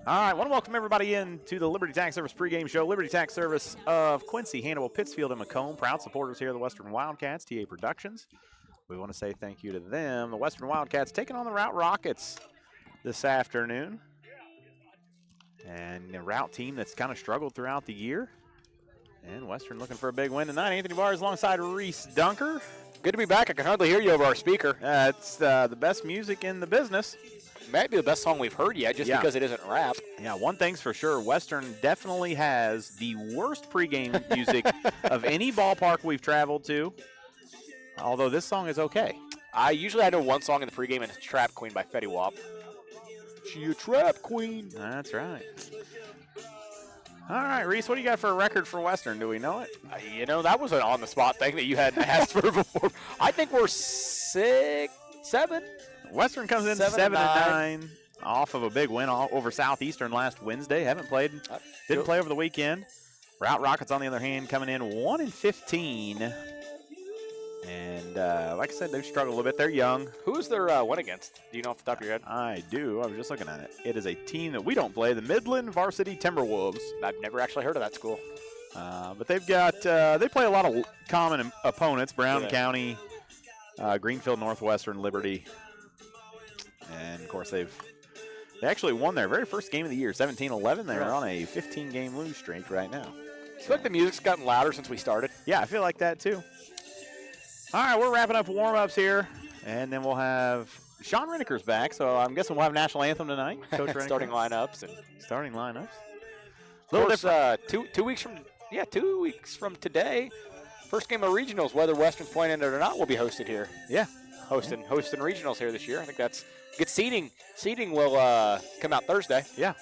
All right, want to welcome everybody in to the Liberty Tax Service pregame show. Liberty Tax Service of Quincy, Hannibal, Pittsfield, and Macomb, proud supporters here of the Western Wildcats, TA Productions. We want to say thank you to them. The Western Wildcats taking on the Routt Rockets this afternoon. And a Routt team that's kind of struggled throughout the year. And Western looking for a big win tonight. Anthony Barrs alongside Reese Dunker. Good to be back. I can hardly hear you over our speaker. It's the best music in the business. Might be the best song we've heard yet, just because it isn't rap. Yeah, one thing's for sure. Western definitely has the worst pregame music of any ballpark we've traveled to. Although this song is okay. I know one song in the pregame, and it's Trap Queen by Fetty Wap. She a trap queen. That's right. All right, Reese, what do you got for a record for Western? Do we know it? That was an on-the-spot thing that you hadn't asked for before. I think we're 6-7. Western comes in 7-9 off of a big win over Southeastern last Wednesday. Didn't play over the weekend. Routt Rockets, on the other hand, coming in 1-15. And like I said, they've struggled a little bit. They're young. Who's their win against? Do you know off the top of your head? I do. I was just looking at it. It is a team that we don't play, the Midland Varsity Timberwolves. I've never actually heard of that school. But they've got they play a lot of common opponents: Brown County, Greenfield, Northwestern, Liberty, and of course they actually won their very first game of the year, 17-11. They're on a 15-game lose streak right now. I feel like the music's gotten louder since we started. Yeah, I feel like that too. All right, we're wrapping up warm-ups here, and then we'll have Sean Reneker's back, so I'm guessing we'll have national anthem tonight. Coach Reneker. Starting lineups. Of course, 2 weeks from 2 weeks from today, first game of regionals, whether Western's playing in it or not, will be hosted here. Yeah, hosting regionals here this year. I think that's good. Seating will come out Thursday. Yeah.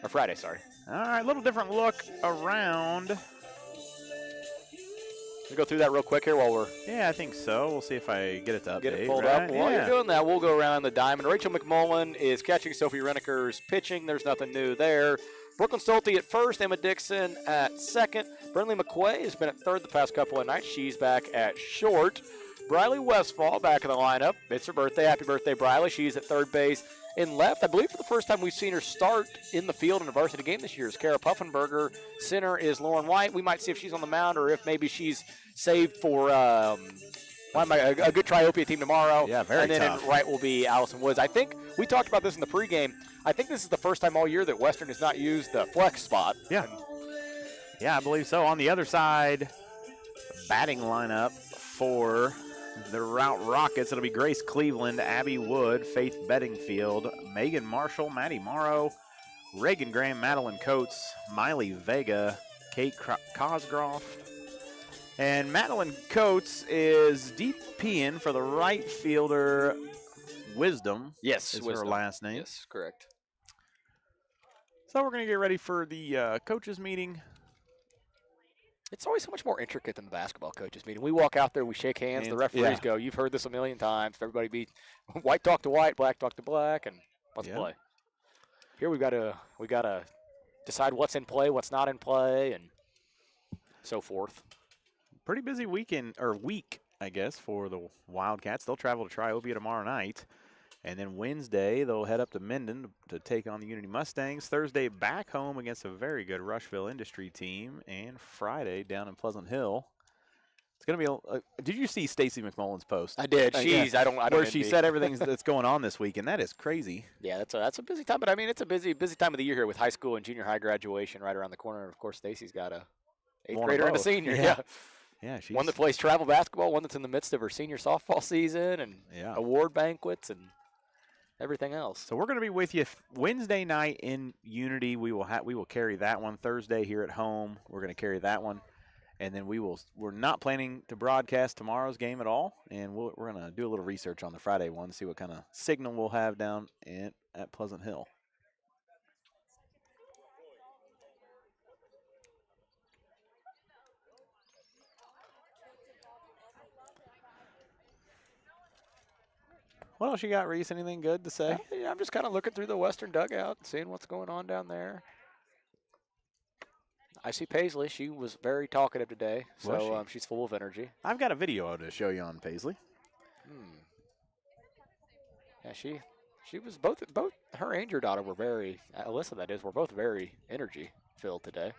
Or Friday, sorry. All right, a little different look around. We go through that real quick here while we're. Yeah, I think so. We'll see if I get it to update. Get it pulled up. While you're doing that, we'll go around the diamond. Rachel McMullen is catching. Sophie Reneker's pitching. There's nothing new there. Brooklyn Stolte at first. Emma Dixon at second. Brinley McQuay has been at third the past couple of nights. She's back at short. Briley Westfall back in the lineup. It's her birthday. Happy birthday, Briley. She's at third base. In left, I believe for the first time we've seen her start in the field in a varsity game this year is Kara Puffenberger. Center is Lauren White. We might see if she's on the mound or if maybe she's saved for a good Triopia team tomorrow. Yeah, very tough. And then in right will be Allison Woods. I think we talked about this in the pregame. I think this is the first time all year that Western has not used the flex spot. Yeah. Yeah, I believe so. On the other side, batting lineup for the Routt Rockets, it'll be Grace Cleveland, Abby Wood, Faith Bedingfield, Megan Marshall, Maddie Morrow, Reagan Graham, Madeline Coates, Miley Vega, Kate Cosgroff. And Madeline Coates is DPing for the right fielder, Wisdom. Yes, is Wisdom. her last name. Yes, correct. So we're going to get ready for the coaches meeting. It's always so much more intricate than the basketball coaches meeting. We walk out there, we shake hands, the referees go, you've heard this a million times. Everybody be white talk to white, black talk to black, and let's play. Here we gotta decide what's in play, what's not in play, and so forth. Pretty busy week, I guess, for the Wildcats. They'll travel to Triopia tomorrow night. And then Wednesday, they'll head up to Minden to take on the Unity Mustangs. Thursday, back home against a very good Rushville Industry team. And Friday, down in Pleasant Hill. It's going to be did you see Stacy McMullen's post? I did. Jeez, I don't where she said everything that's going on this week, and that is crazy. Yeah, that's a busy time. But, I mean, it's a busy time of the year here with high school and junior high graduation right around the corner. And, of course, Stacy's got a 8th grader and a senior. Yeah, she's one that plays travel basketball, one that's in the midst of her senior softball season and award banquets and everything else. So we're going to be with you Wednesday night in Unity. We will carry that one. Thursday here at home, we're going to carry that one, and then we're not planning to broadcast tomorrow's game at all, and we're going to do a little research on the Friday one to see what kind of signal we'll have down at Pleasant Hill. What else you got, Reese? Anything good to say? Yeah, I'm just kind of looking through the Western dugout, seeing what's going on down there. I see Paisley. She was very talkative today, so she's full of energy. I've got a video to show you on Paisley. Yeah, She was both her and your daughter were very, Alyssa that is, were both very energy filled today.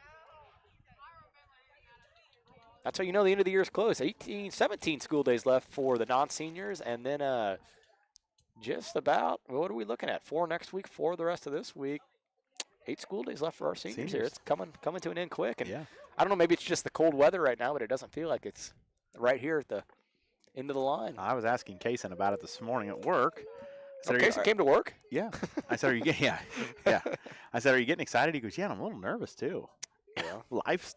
That's how you know the end of the year is close. 17 school days left for the non-seniors, and then just about, what are we looking at? 4 next week, 4 the rest of this week. 8 school days left for our seniors here. It's coming to an end quick. And Yeah. I don't know, maybe it's just the cold weather right now, but it doesn't feel like it's right here at the end of the line. I was asking Kaysen about it this morning at work. So Kaysen came to work? Yeah. I said, are you getting, yeah. I said, are you getting excited? He goes, yeah, I'm a little nervous too. Yeah.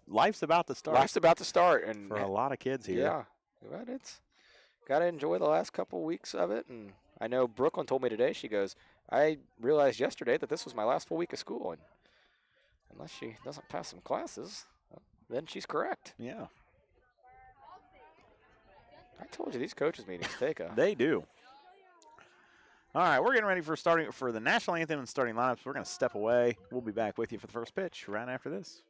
Life's about to start. Life's about to start. And for a lot of kids here. Yeah. But it's got to enjoy the last couple weeks of it. And I know Brooklyn told me today, she goes, I realized yesterday that this was my last full week of school. And unless she doesn't pass some classes, then she's correct. Yeah. I told you these coaches meetings take a. They do. All right, we're getting ready for the national anthem and starting lineups. We're going to step away. We'll be back with you for the first pitch right after this.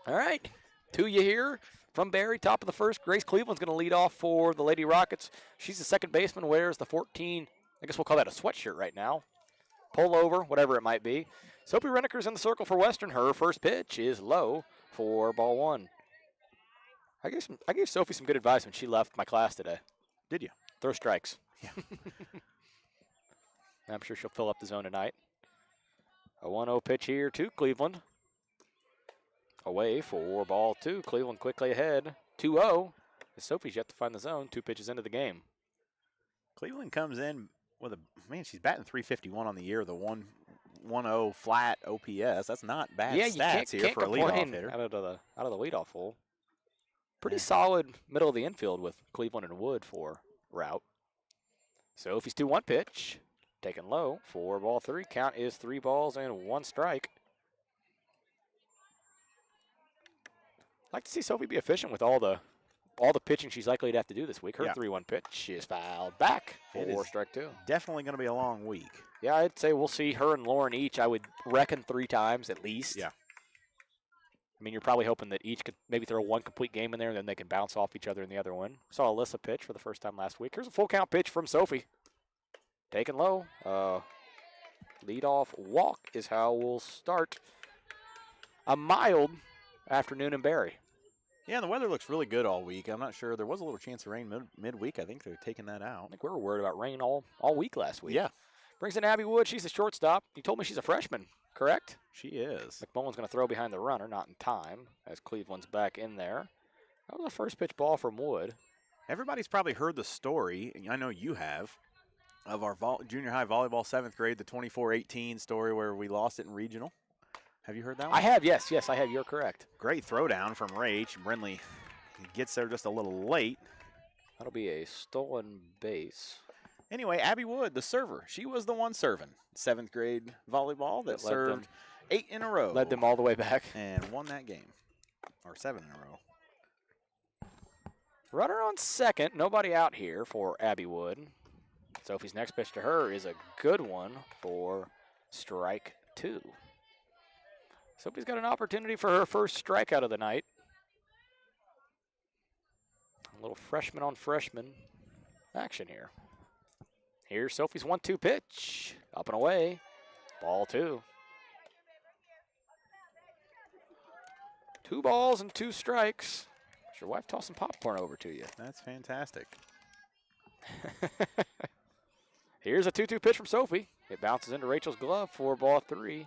All right, to you here from Barry, top of the first. Grace Cleveland's going to lead off for the Lady Rockets. She's the second baseman, wears the 14, I guess we'll call that a sweatshirt right now. Pullover, whatever it might be. Sophie Reneker's in the circle for Western. Her first pitch is low for ball one. I gave Sophie some good advice when she left my class today. Did you? Throw strikes. Yeah. I'm sure she'll fill up the zone tonight. A 1-0 pitch here to Cleveland. Away for ball two. Cleveland quickly ahead. 2-0. Sophie's yet to find the zone. 2 pitches into the game. Cleveland comes in with she's batting .351 on the year, the 1-0 flat OPS. That's not bad stats here for a leadoff hitter. Out of the leadoff hole. Pretty solid middle of the infield with Cleveland and Wood for Routt. Sophie's 2-1 pitch. Taken low for ball 3. Count is 3 balls and 1 strike. Like to see Sophie be efficient with all the pitching she's likely to have to do this week. Her 3-1 pitch is fouled back for strike 2. Definitely going to be a long week. Yeah, I'd say we'll see her and Lauren each, I would reckon 3 times at least. Yeah. I mean, you're probably hoping that each could maybe throw 1 complete game in there and then they can bounce off each other in the other one. Saw Alyssa pitch for the first time last week. Here's a full count pitch from Sophie. Taken low. Leadoff walk is how we'll start a mild afternoon in Barry. Yeah, the weather looks really good all week. I'm not sure. There was a little chance of rain midweek. I think they're taking that out. I think we were worried about rain all week last week. Yeah. Brings in Abby Wood. She's the shortstop. You told me she's a freshman, correct? She is. McMullen's going to throw behind the runner, not in time, as Cleveland's back in there. That was a first pitch ball from Wood. Everybody's probably heard the story, and I know you have, of our junior high volleyball 7th grade, the 24-18 story where we lost it in regional. Have you heard that one? I have, yes, I have. You're correct. Great throwdown from Rach. Brindley gets there just a little late. That'll be a stolen base. Anyway, Abby Wood, the server, she was the one serving 7th grade volleyball that served 8 in a row. Led them all the way back. And won that game, or 7 in a row. Runner on second, nobody out here for Abby Wood. Sophie's next pitch to her is a good one for strike 2. Sophie's got an opportunity for her first strikeout of the night. A little freshman on freshman action here. Here's Sophie's 1-2 pitch. Up and away. Ball 2. 2 balls and 2 strikes. Is your wife tossing popcorn over to you? That's fantastic. Here's a 2-2 pitch from Sophie. It bounces into Rachel's glove for ball 3.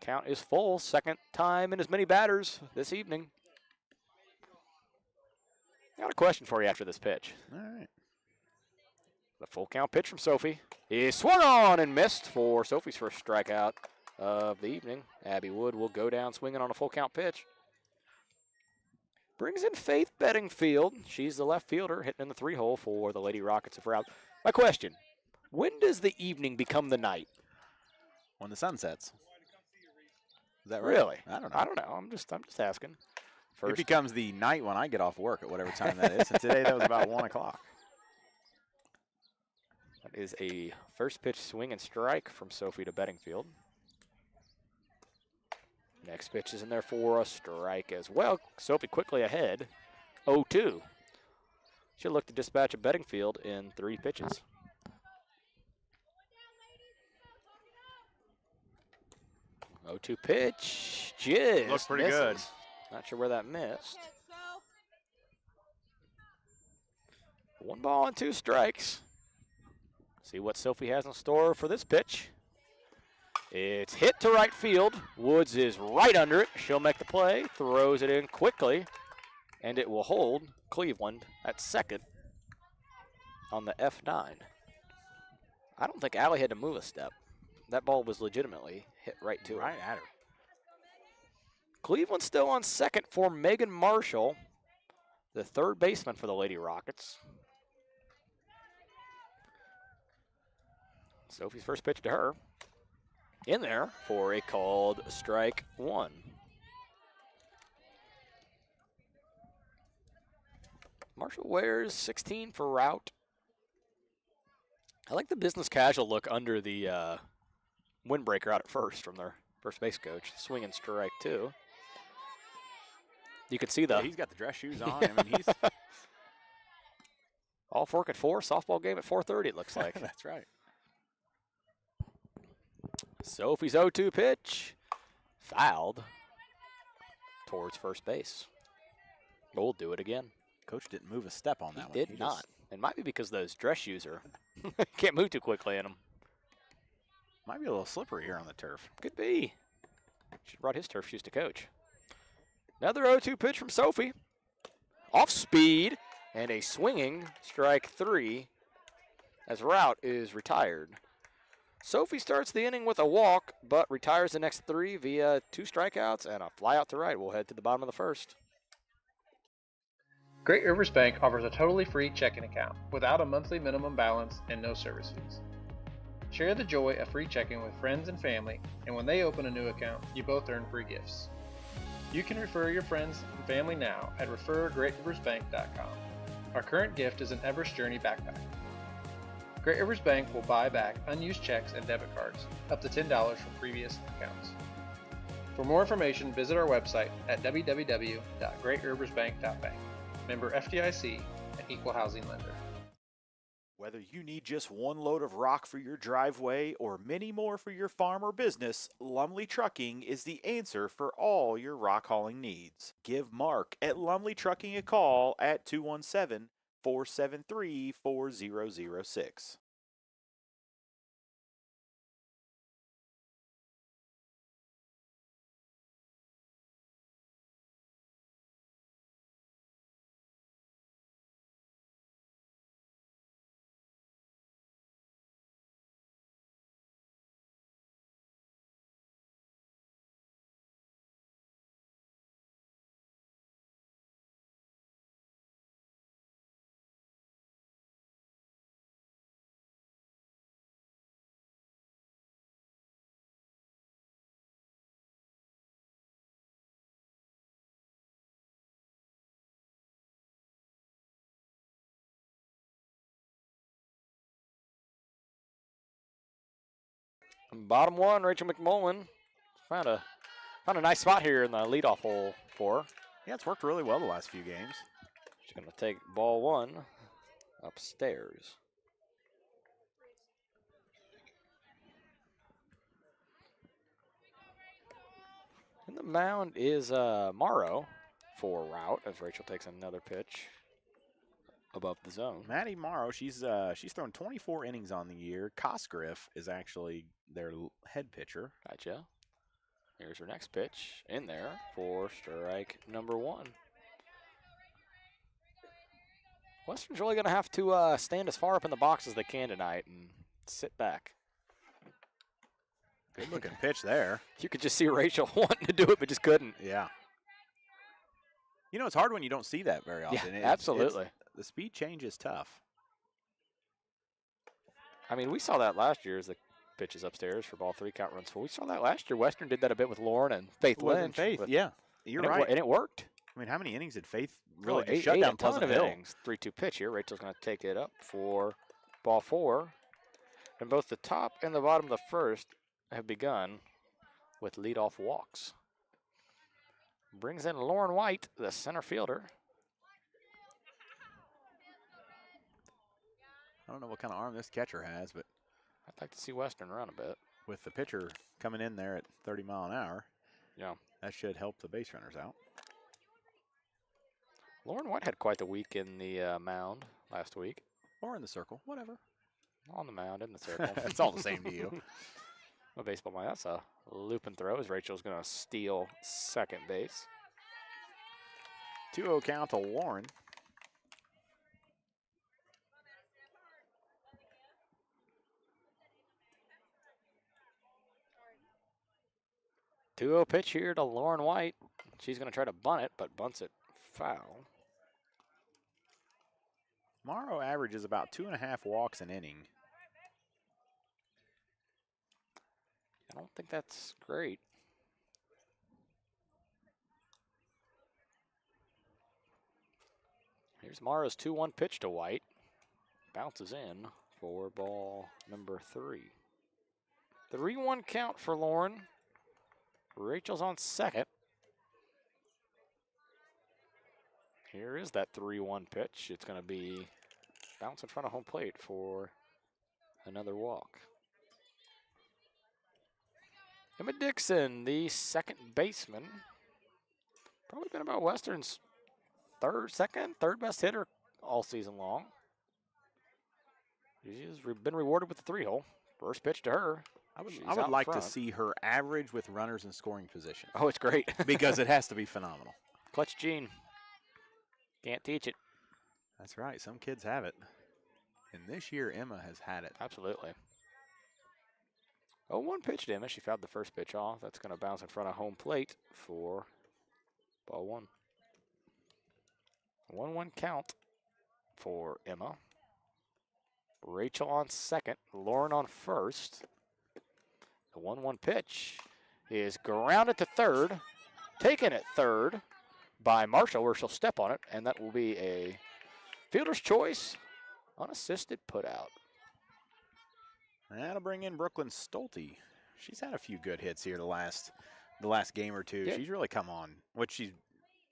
Count is full. Second time in as many batters this evening. I got a question for you after this pitch. All right. The full count pitch from Sophie is swung on and missed for Sophie's first strikeout of the evening. Abby Wood will go down swinging on a full count pitch. Brings in Faith Bedingfield. She's the left fielder hitting in the 3-hole for the Lady Rockets of Routt. My question, when does the evening become the night? When the sun sets. Is that right? Really? I don't know. I don't know. I'm just asking. It becomes the night when I get off work at whatever time that is. And today that was about 1 o'clock. That is a first pitch swing and strike from Sophie to Bedingfield. Next pitch is in there for a strike as well. Sophie quickly ahead, 0-2. She'll look to dispatch a Bedingfield in 3 pitches. Oh, 2 pitch. Just looks pretty misses. good. Not sure where that missed. 1 ball and 2 strikes. See what Sophie has in store for this pitch. It's hit to right field. Woods is right under it. She'll make the play, throws it in quickly, and it will hold Cleveland at second on the F9. I don't think Allie had to move a step. That ball was legitimately hit right to her. Right at her. Cleveland still on second for Megan Marshall, the third baseman for the Lady Rockets. Sophie's first pitch to her. In there for a called strike 1. Marshall wears 16 for Routt. I like the business casual look under the windbreaker out at first from their first base coach. Swing and strike 2. You can see the. Yeah, he's got the dress shoes on. I mean, he's. Off work at 4, softball game at 4:30, it looks like. That's right. Sophie's 0-2 pitch. Fouled towards first base. We'll do it again. Coach didn't move a step on that one. He did not. It might be because those dress shoes are can't move too quickly in them. Might be a little slippery here on the turf. Could be. Should have brought his turf shoes to Coach. Another 0-2 pitch from Sophie. Off speed and a swinging strike 3 as Routt is retired. Sophie starts the inning with a walk, but retires the next 3 via 2 strikeouts and a fly out to right. We'll head to the bottom of the first. Great Rivers Bank offers a totally free checking account without a monthly minimum balance and no service fees. Share the joy of free checking with friends and family, and when they open a new account, you both earn free gifts. You can refer your friends and family now at refergreatriversbank.com. Our current gift is an Everest Journey backpack. Great Rivers Bank will buy back unused checks and debit cards, up to $10 from previous accounts. For more information, visit our website at www.greatriversbank.bank. Member FDIC, an equal housing lender. Whether you need just one load of rock for your driveway or many more for your farm or business, Lumley Trucking is the answer for all your rock hauling needs. Give Mark at Lumley Trucking a call at 217-473-4006. Bottom 1, Rachel McMullen found a nice spot here in the leadoff hole for her. Yeah, it's worked really well the last few games. She's going to take ball 1 upstairs. And the mound is Morrow for Routt as Rachel takes another pitch above the zone. Maddie Morrow, she's thrown 24 innings on the year. Cosgriff is actually their head pitcher. Gotcha. Here's her next pitch in there for strike number 1. Western's really going to have to stand as far up in the box as they can tonight and sit back. Good looking pitch there. You could just see Rachel wanting to do it, but just couldn't. Yeah. You know, it's hard when you don't see that very often. Yeah, absolutely. The speed change is tough. I mean, we saw that last year as the pitches upstairs for ball 3, count runs full. We saw that last year. Western did that a bit with Lauren and Faith Lynch. Yeah, you're right. And it worked. I mean, how many innings did Faith really eight, shut down a ton Pleasant of Hill? innings. 3-2 pitch here. Rachel's going to take it up for ball 4. And both the top and the bottom of the first have begun with leadoff walks. Brings in Lauren White, the center fielder. I don't know what kind of arm this catcher has, but I'd like to see Western run a bit. with the pitcher coming in there at 30 mile an hour, Yeah. that should help the base runners out. Lauren White had quite the week in the mound last week. Or in the circle, whatever. On the mound, in the circle. It's all the same to you. A baseball mind. That's a loop and throw as Rachel's going to steal second base. 2-0 count to Lauren. Two-0 pitch here to Lauren White. She's going to try to bunt it, but bunts it foul. Morrow averages about 2.5 walks an inning. I don't think that's great. Here's Morrow's 2-1 pitch to White. Bounces in for ball number 3. 3-1 count for Lauren. Rachel's on second. Here is that 3-1 pitch. It's going to be bounce in front of home plate for another walk. Emma Dixon, the second baseman. Probably been about Western's third best hitter all season long. She's been rewarded with the 3-hole. First pitch to her. I would like to see her average with runners in scoring position. Oh, it's great. Because it has to be phenomenal. Clutch gene. Can't teach it. That's right. Some kids have it. And this year, Emma has had it. Absolutely. 0-1 pitch to Emma. She fouled the first pitch off. That's going to bounce in front of home plate for ball 1. 1-1 count for Emma. Rachel on second. Lauren on first. The 1-1 pitch is grounded to third. Taken at third by Marshall, where she'll step on it, and that will be a fielder's choice, unassisted putout. And that'll bring in Brooklyn Stolte. She's had a few good hits here the last game or two. Yeah. She's really come on, which she's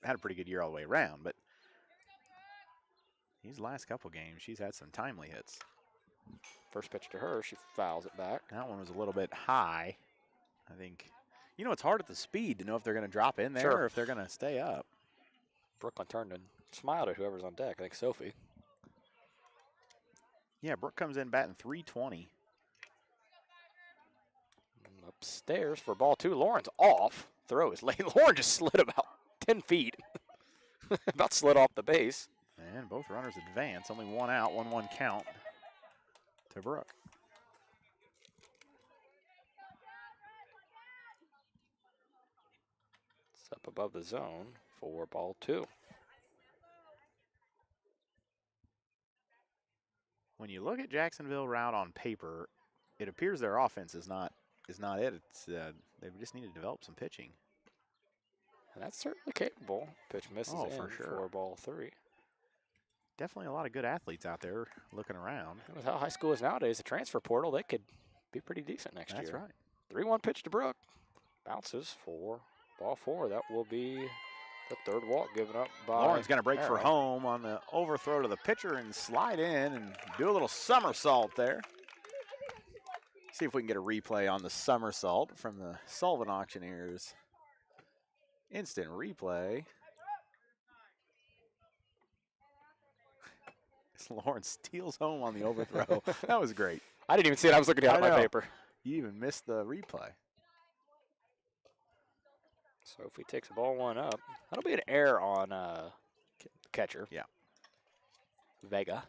had a pretty good year all the way around, but these last couple games, she's had some timely hits. First pitch to her, she fouls it back. That one was a little bit high, I think. You know, it's hard at the speed to know if they're going to drop in there or if they're going to stay up. Brooklyn turned and smiled at whoever's on deck. I think Sophie. Yeah, Brooke comes in batting .320. Upstairs for ball 2. Lauren's off. Throw is late. Lauren just slid about 10 feet. About slid off the base. And both runners advance. Only one out, 1-1 count to Brooke. It's up above the zone for ball 2. When you look at Jacksonville Routt on paper, it appears their offense is not it. It's they just need to develop some pitching. And that's certainly capable. Pitch misses in for sure. for ball 3. Definitely a lot of good athletes out there looking around. And with how high school is nowadays, the transfer portal, they could be pretty decent next year. That's right. 3-1 pitch to Brooke. Bounces for ball 4. That will be the third walk given up by Lauren's going to break for Arrow. home on the overthrow to the pitcher and slide in and do a little somersault there. See if we can get a replay on the somersault from the Sullivan Auctioneers. Instant replay. Lauren steals home on the overthrow. That was great. I didn't even see it. I was looking down at my paper. You even missed the replay. So if he takes a ball 1 up, that'll be an error on catcher. Yeah. Vega.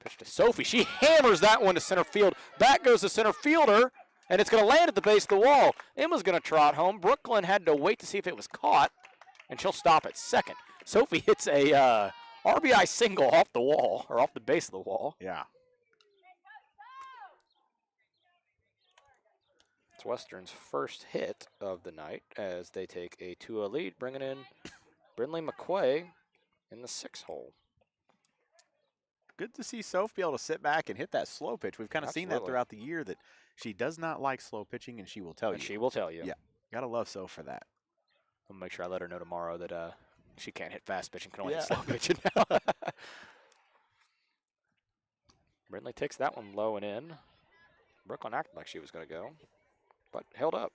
Pitch to Sophie. She hammers that one to center field. Back goes the center fielder, and it's going to land at the base of the wall. Emma's going to trot home. Brooklyn had to wait to see if it was caught, and she'll stop at second. Sophie hits a RBI single off the wall, or off the base of the wall. Yeah. It's Western's first hit of the night as they take a 2-0 lead, bringing in Brinley McQuay in the 6th hole. Good to see Soph be able to sit back and hit that slow pitch. We've kind of seen that throughout the year that she does not like slow pitching, and she will tell you. She will tell you. Yeah. Got to love Soph for that. I'll make sure I let her know tomorrow that she can't hit fast pitching, can only hit slow pitching now. Brinley takes that one low and in. Brooklyn acted like she was going to go, but held up.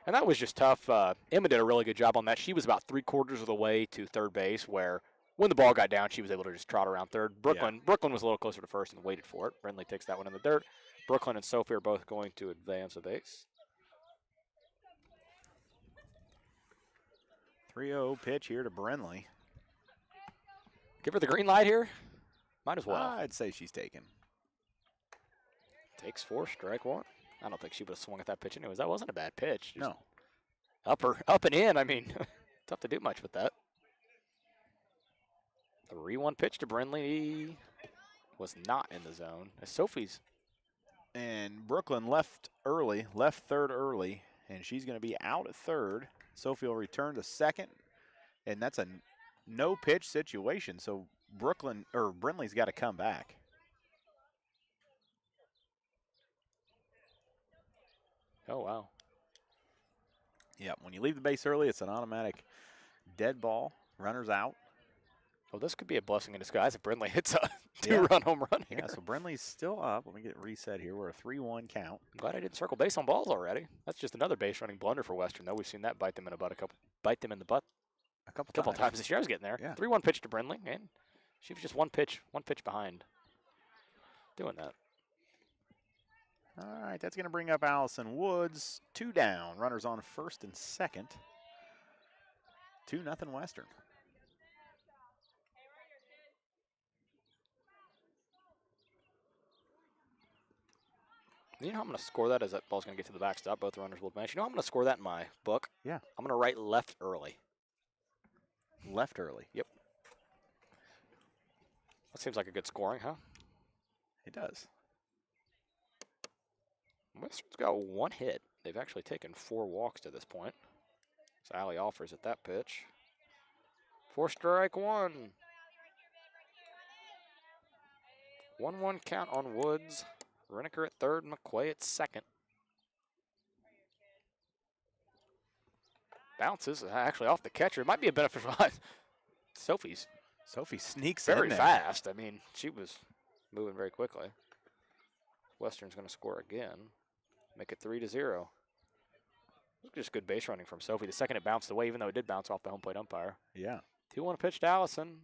And that was just tough. Emma did a really good job on that. She was about 3/4 of the way to third base, where when the ball got down, she was able to just trot around third. Brooklyn was a little closer to first and waited for it. Brinley takes that one in the dirt. Brooklyn and Sophie are both going to advance a base. 3-0 pitch here to Brinley. Give her the green light here. Might as well. I'd say she's taken. Takes 4, strike 1. I don't think she would have swung at that pitch anyways. That wasn't a bad pitch. Just no. Up and in. I mean, tough to do much with that. 3-1 pitch to Brinley was not in the zone. Sophie's. And Brooklyn left third early, and she's going to be out at third. Sophie will return to second, and that's a no-pitch situation, so Brinley's got to come back. Oh, wow. Yep, when you leave the base early, it's an automatic dead ball. Runners out. Well, this could be a blessing in disguise if Brindley hits a two-run home run here. Yeah, so Brindley's still up. Let me get it reset here. We're a 3-1 count. I'm glad I didn't circle base on balls already. That's just another base running blunder for Western, though. We've seen that bite them in the butt A couple of times this year. I was getting there. Yeah. 3-1 pitch to Brindley, and she was just one pitch behind doing that. All right, that's going to bring up Allison Woods. 2 down. Runners on first and second. 2-0 Western. You know how I'm going to score that as that ball's going to get to the backstop. Both runners will advance. You know how I'm going to score that in my book? Yeah. I'm going to write left early. Left early. Yep. That seems like a good scoring, huh? It does. Western's got 1 hit. They've actually taken 4 walks to this point. So Allie offers at that pitch. 4 strike 1. 1-1 count on Woods. Reneker at third, McQuay at second. Bounces actually off the catcher. It might be a beneficial. Sophie sneaks very in there. fast. I mean, she was moving very quickly. Western's going to score again. Make it 3-0. Just good base running from Sophie. The second it bounced away, even though it did bounce off the home plate umpire. Yeah. 2-1 pitch to Allison.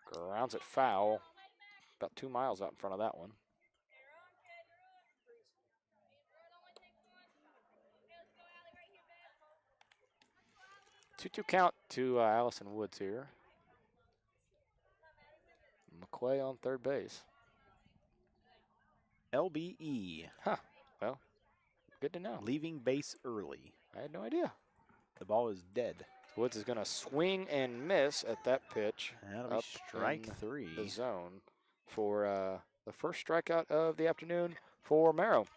Grounds it foul. About 2 miles out in front of that one. 2-2 count to Allison Woods here. McQuay on third base. LBE. Huh. Well, good to know. Leaving base early. I had no idea. The ball is dead. Woods is going to swing and miss at that pitch. That'll be up strike in 3. The zone for the first strikeout of the afternoon for Merrill.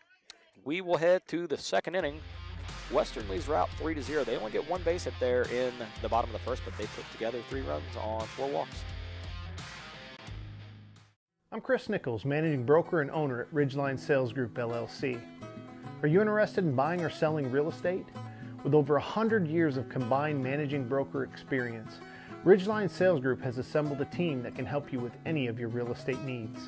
We will head to the second inning. Western leads Routt 3-0. They only get 1 base hit there in the bottom of the first, but they put together 3 runs on 4 walks. I'm Chris Nichols, managing broker and owner at Ridgeline Sales Group, LLC. Are you interested in buying or selling real estate? With over 100 years of combined managing broker experience, Ridgeline Sales Group has assembled a team that can help you with any of your real estate needs.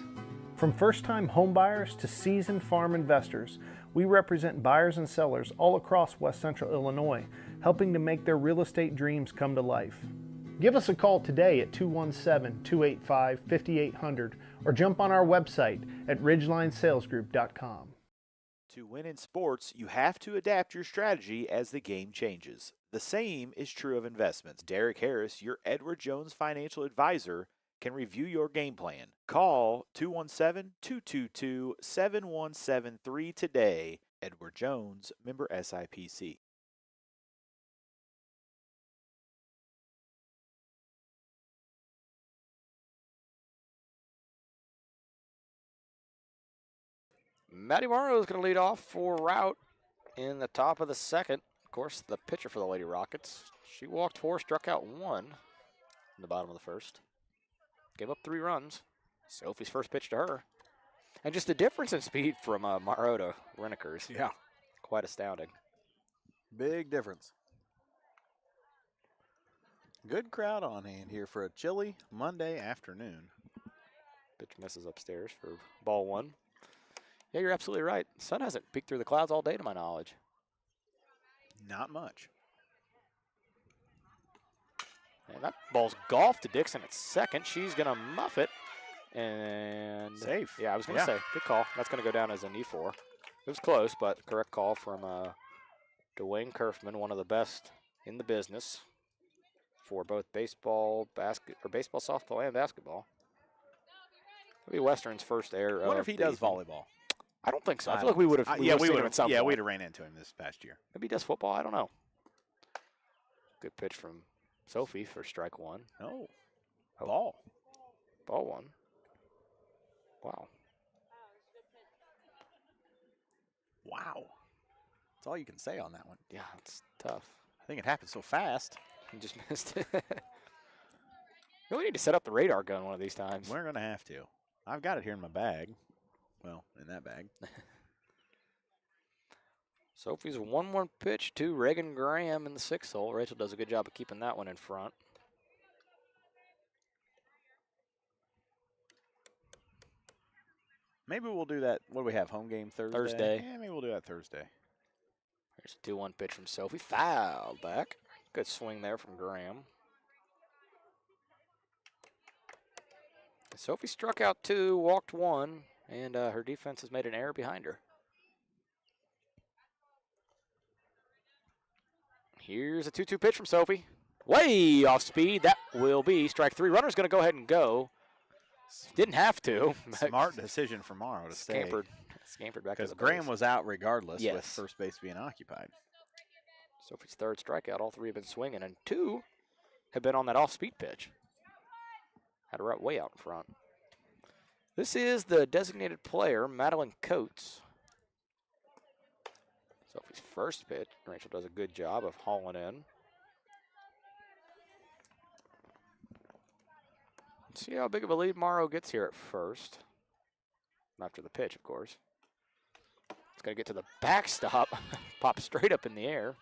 From first-time home buyers to seasoned farm investors, we represent buyers and sellers all across West Central Illinois, helping to make their real estate dreams come to life. Give us a call today at 217-285-5800 or jump on our website at ridgelinesalesgroup.com. To win in sports, you have to adapt your strategy as the game changes. The same is true of investments. Derek Harris, your Edward Jones financial advisor, can review your game plan. Call 217-222-7173 today. Edward Jones, member SIPC. Maddie Morrow is going to lead off for Routt in the top of the second. Of course, the pitcher for the Lady Rockets. She walked 4, struck out 1 in the bottom of the first. Gave up 3 runs. Sophie's first pitch to her. And just the difference in speed from Morrow to Reneker's. Yeah. Quite astounding. Big difference. Good crowd on hand here for a chilly Monday afternoon. Pitch misses upstairs for ball 1. Yeah, you're absolutely right. The sun hasn't peeked through the clouds all day to my knowledge. Not much. And that ball's golfed to Dixon at second. She's going to muff it. And safe. Yeah, I was going to say, good call. That's going to go down as an E4. It was close, but correct call from Dwayne Kerfman, one of the best in the business for both baseball, softball, and basketball. It'll be Western's first error. I wonder if he does volleyball. I don't think so. I feel like we would have. Yeah, we would have. Yeah, we'd have ran into him this past year. Maybe he does football. I don't know. Good pitch from Sophie for strike 1. Oh, ball 1. Wow. Wow. That's all you can say on that one. Yeah, it's tough. I think it happened so fast. He just missed it. Really need to set up the radar gun one of these times. We're going to have to. I've got it here in my bag. Well, in that bag. Sophie's 1-1 pitch to Reagan Graham in the 6th hole. Rachel does a good job of keeping that one in front. Maybe we'll do that. What do we have? Home game Thursday? Thursday. Yeah, maybe we'll do that Thursday. Here's a 2-1 pitch from Sophie. Fouled back. Good swing there from Graham. Sophie struck out 2, walked 1, and her defense has made an error behind her. Here's a 2-2 pitch from Sophie. Way off speed. That will be strike 3. Runner's going to go ahead and go. Didn't have to. Smart decision from Morrow to Scampered back to because the Graham base. was out regardless Yes. with first base being occupied. Sophie's 3rd strikeout. All 3 have been swinging, and 2 have been on that off-speed pitch. Had her way out in front. This is the designated player, Madeline Coates. Sophie's first pitch. Rachel does a good job of hauling in. Let's see how big of a lead Morrow gets here at first. After the pitch, of course. It's going to get to the backstop. Pop straight up in the air.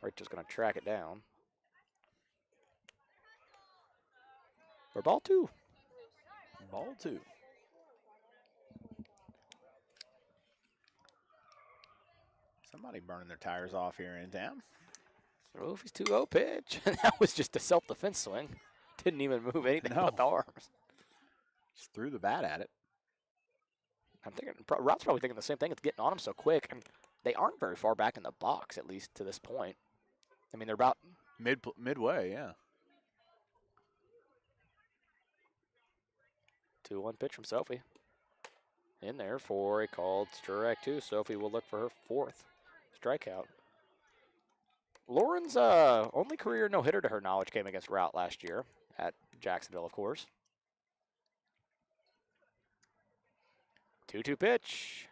Rachel's going to track it down. For ball 2. Ball 2. Somebody burning their tires off here in town. Sophie's 2-0 pitch. That was just a self-defense swing. Didn't even move anything but the arms. Just threw the bat at it. I'm thinking, Rott's probably thinking the same thing. It's getting on him so quick, and they aren't very far back in the box, at least to this point. I mean, they're about midway, yeah. 2-1 pitch from Sophie. In there for a called strike 2. Sophie will look for her 4th strikeout. Lauren's only career no-hitter to her knowledge came against Routt last year at Jacksonville, of course. 2-2 pitch.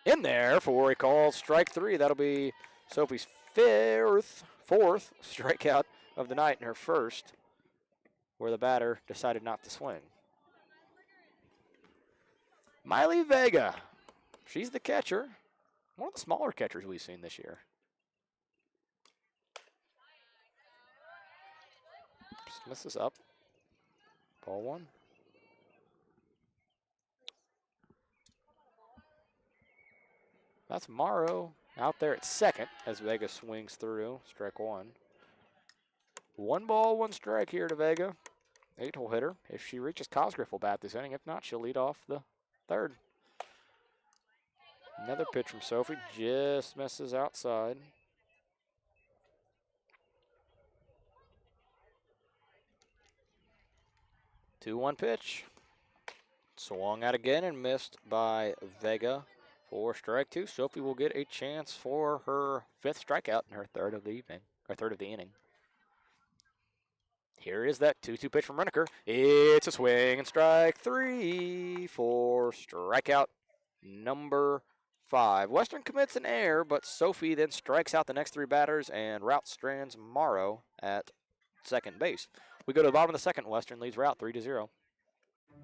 In there for a called strike 3. That'll be Sophie's 4th strikeout of the night and her 1st, where the batter decided not to swing. Miley Vega. She's the catcher. One of the smaller catchers we've seen this year. Just misses up. Ball 1. That's Morrow out there at second as Vega swings through. Strike 1. 1 ball, 1 strike here to Vega. 8-hole hitter. If she reaches, Cosgriff will bat this inning. If not, she'll lead off the 3rd. Another pitch from Sophie. Just misses outside. Two-one pitch. Swung out again and missed by Vega for strike 2. Sophie will get a chance for her 5th strikeout in her 3rd of the evening, or 3rd of the inning. Here is that 2-2 pitch from Renneker. It's a swing and strike 3 for strikeout number 5. Western commits an error, but Sophie then strikes out the next 3 batters, and Routt strands Morrow at second base. We go to the bottom of the 2nd. Western leads Routt 3-0.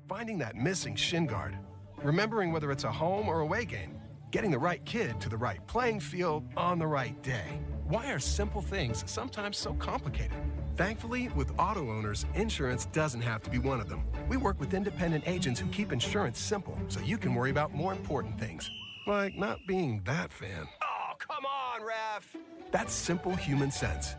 Finding that missing shin guard. Remembering whether it's a home or away game. Getting the right kid to the right playing field on the right day. Why are simple things sometimes so complicated? Thankfully, with auto owners, insurance doesn't have to be one of them. We work with independent agents who keep insurance simple so you can worry about more important things. Like not being that fan. Oh, come on, ref! That's simple human sense.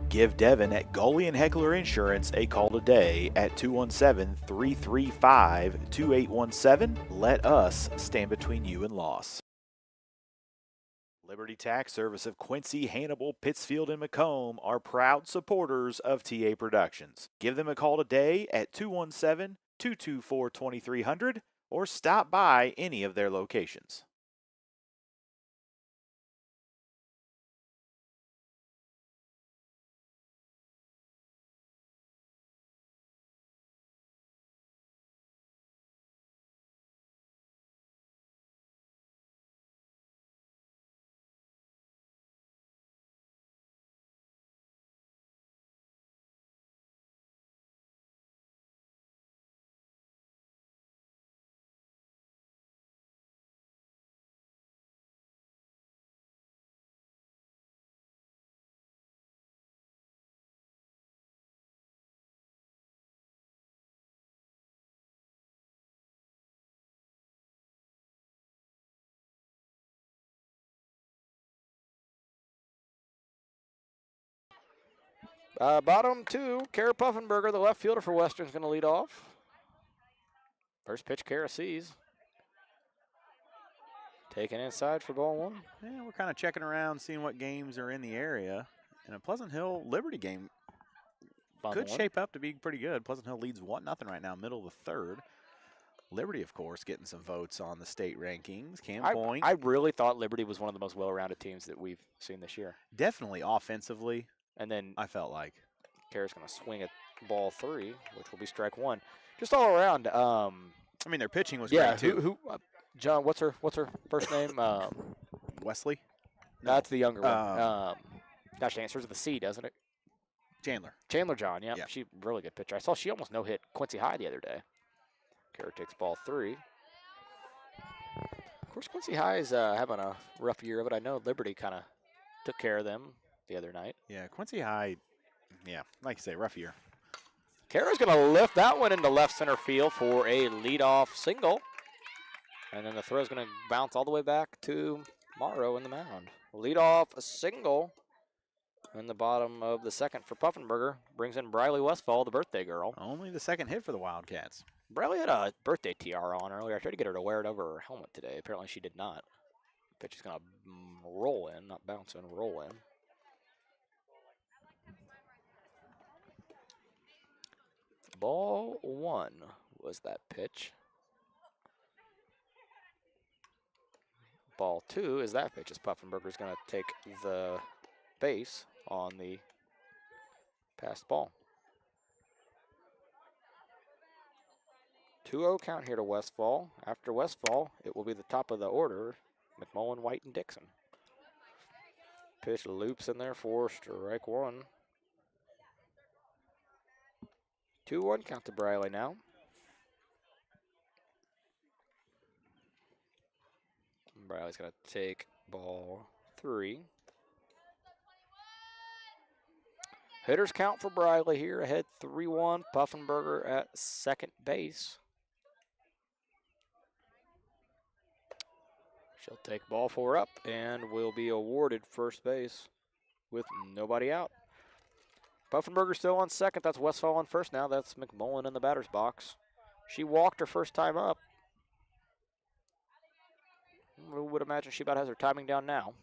Give Devin at Gully and Heckler Insurance a call today at 217-335-2817. Let us stand between you and loss. Liberty Tax Service of Quincy, Hannibal, Pittsfield, and Macomb are proud supporters of TA Productions. Give them a call today at 217-224-2300 or stop by any of their locations. Bottom 2, Kara Puffenberger, the left fielder for Western, is going to lead off. First pitch, Kara sees. Taken inside for ball 1. Yeah, we're kind of checking around, seeing what games are in the area. And a Pleasant Hill Liberty game could shape up to be pretty good. Pleasant Hill leads 1-0 right now, middle of the third. Liberty, of course, getting some votes on the state rankings. Cam Point. I really thought Liberty was one of the most well-rounded teams that we've seen this year. Definitely offensively. And then I felt like Kara's going to swing at ball 3, which will be strike 1. Just all around. I mean, their pitching was great too. John, what's her first name? Wesley? No. That's the younger one. Gosh dang, it starts with a C, doesn't it? Chandler John, yeah. She's a really good pitcher. I saw she almost no-hit Quincy High the other day. Kara takes ball 3. Of course, Quincy High is having a rough year of it. I know Liberty kind of took care of them the other night. Yeah, Quincy High, like you say, rough year. Kara's going to lift that one into left center field for a leadoff single. And then the throw is going to bounce all the way back to Morrow in the mound. Leadoff a single in the bottom of the second for Puffenberger. Brings in Briley Westfall, the birthday girl. Only the second hit for the Wildcats. Briley had a birthday tiara on earlier. I tried to get her to wear it over her helmet today. Apparently she did not. Pitch is going to roll in, not bounce in, roll in. Ball 1 was that pitch. Ball 2 is that pitch as Puffenberger's going to take the base on the passed ball. 2-0 count here to Westfall. After Westfall, it will be the top of the order, McMullen, White, and Dixon. Pitch loops in there for strike 1. 2-1 count to Briley now. Briley's going to take ball 3. Hitters count for Briley here, ahead 3-1. Puffenberger at second base. She'll take ball 4 up and will be awarded first base with nobody out. Puffenberger still on second. That's Westfall on first now. That's McMullen in the batter's box. She walked her first time up. We would imagine she about has her timing down now.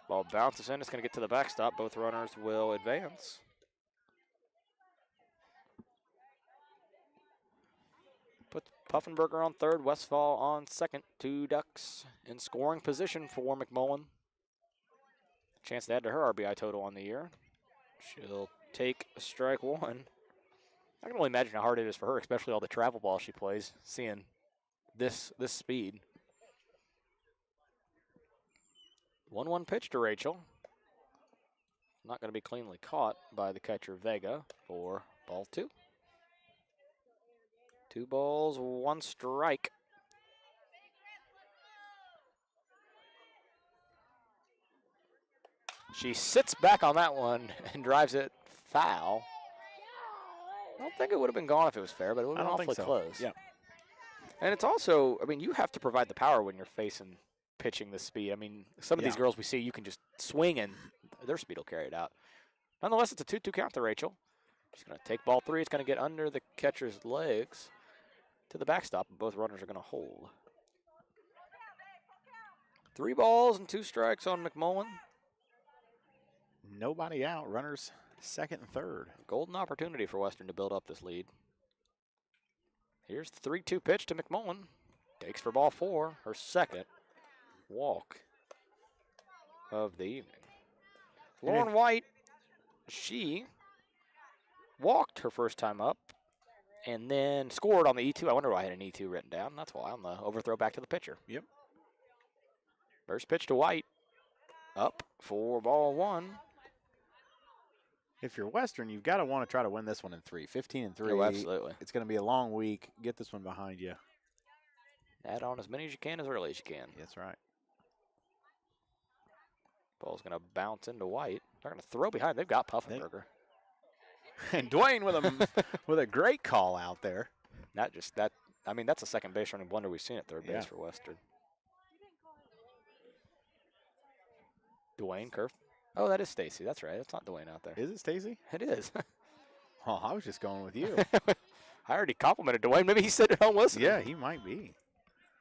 Ball bounces in. It's going to get to the backstop. Both runners will advance. Put Puffenberger on third. Westfall on second. 2 ducks in scoring position for McMullen. Chance to add to her RBI total on the year. She'll take strike 1. I can only imagine how hard it is for her, especially all the travel balls she plays, seeing this speed. 1-1 pitch to Rachel. Not going to be cleanly caught by the catcher Vega for ball 2. 2 balls, 1 strike. She sits back on that one and drives it foul. I don't think it would have been gone if it was fair, but it would have been awfully close. Yeah. And it's also, I mean, you have to provide the power when you're facing pitching the speed. I mean, some of these girls we see, you can just swing and their speed will carry it out. Nonetheless, it's a 2-2 count to Rachel. She's going to take ball 3. It's going to get under the catcher's legs to the backstop. Both runners are going to hold. 3 balls and 2 strikes on McMullen. Nobody out. Runners second and third. Golden opportunity for Western to build up this lead. Here's the 3-2 pitch to McMullen. Takes for ball 4, her second walk of the evening. Lauren White, she walked her first time up and then scored on the E2. I wonder why I had an E2 written down. That's why, on the overthrow back to the pitcher. Yep. First pitch to White. Up for ball 1. If you're Western, you've got to want to try to win this one in 3. 15-3. Oh, absolutely. It's going to be a long week. Get this one behind you. Add on as many as you can as early as you can. That's right. Ball's going to bounce into White. They're going to throw behind. They've got Puffenberger. And Dwayne with a great call out there. Not just that. I mean, that's a second base running blunder we've seen at third base for Western. Dwayne Kerr Oh, that is Stacy. That's right. That's not Dwayne out there. Is it Stacy? It is. Oh, I was just going with you. I already complimented Dwayne. Maybe he's sitting at home listening. Yeah, he might be.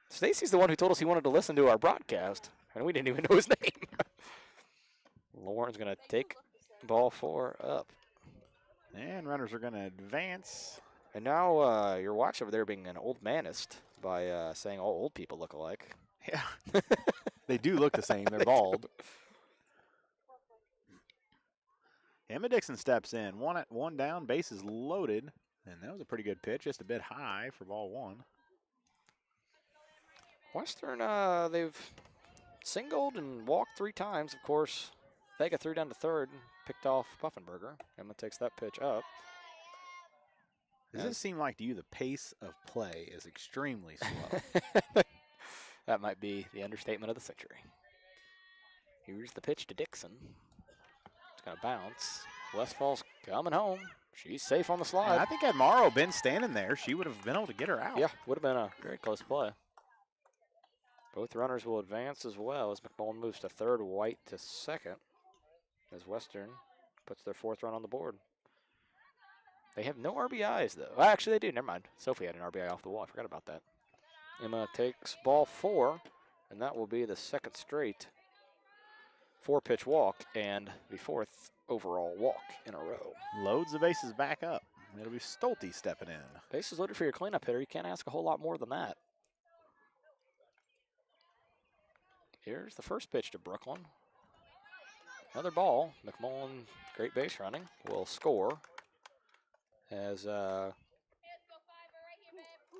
Stacy's the one who told us he wanted to listen to our broadcast, and we didn't even know his name. Lauren's going to take ball 4 up. And runners are going to advance. And now your watch over there being an old manist by saying all old people look alike. Yeah. They do look the same. They're bald. Emma Dixon steps in. One down, bases loaded. And that was a pretty good pitch, just a bit high for ball 1. Western, they've singled and walked 3 times. Of course, Vega threw down to third and picked off Puffenberger. Emma takes that pitch up. Does it seem like to you the pace of play is extremely slow? That might be the understatement of the century. Here's the pitch to Dixon. It's going to bounce. Westfall's coming home. She's safe on the slide. And I think had Morrow been standing there, she would have been able to get her out. Yeah, would have been a very close play. Both runners will advance as well as McMullen moves to third, White to second, as Western puts their 4th run on the board. They have no RBIs, though. Well, actually, they do. Never mind. Sophie had an RBI off the wall. I forgot about that. Emma takes ball 4, and that will be the 2nd straight 4-pitch walk and the 4th overall walk in a row. Loads the bases back up. It'll be Stolte stepping in. Bases loaded for your cleanup hitter. You can't ask a whole lot more than that. Here's the first pitch to Brooklyn. Another ball. McMullen, great base running, will score. As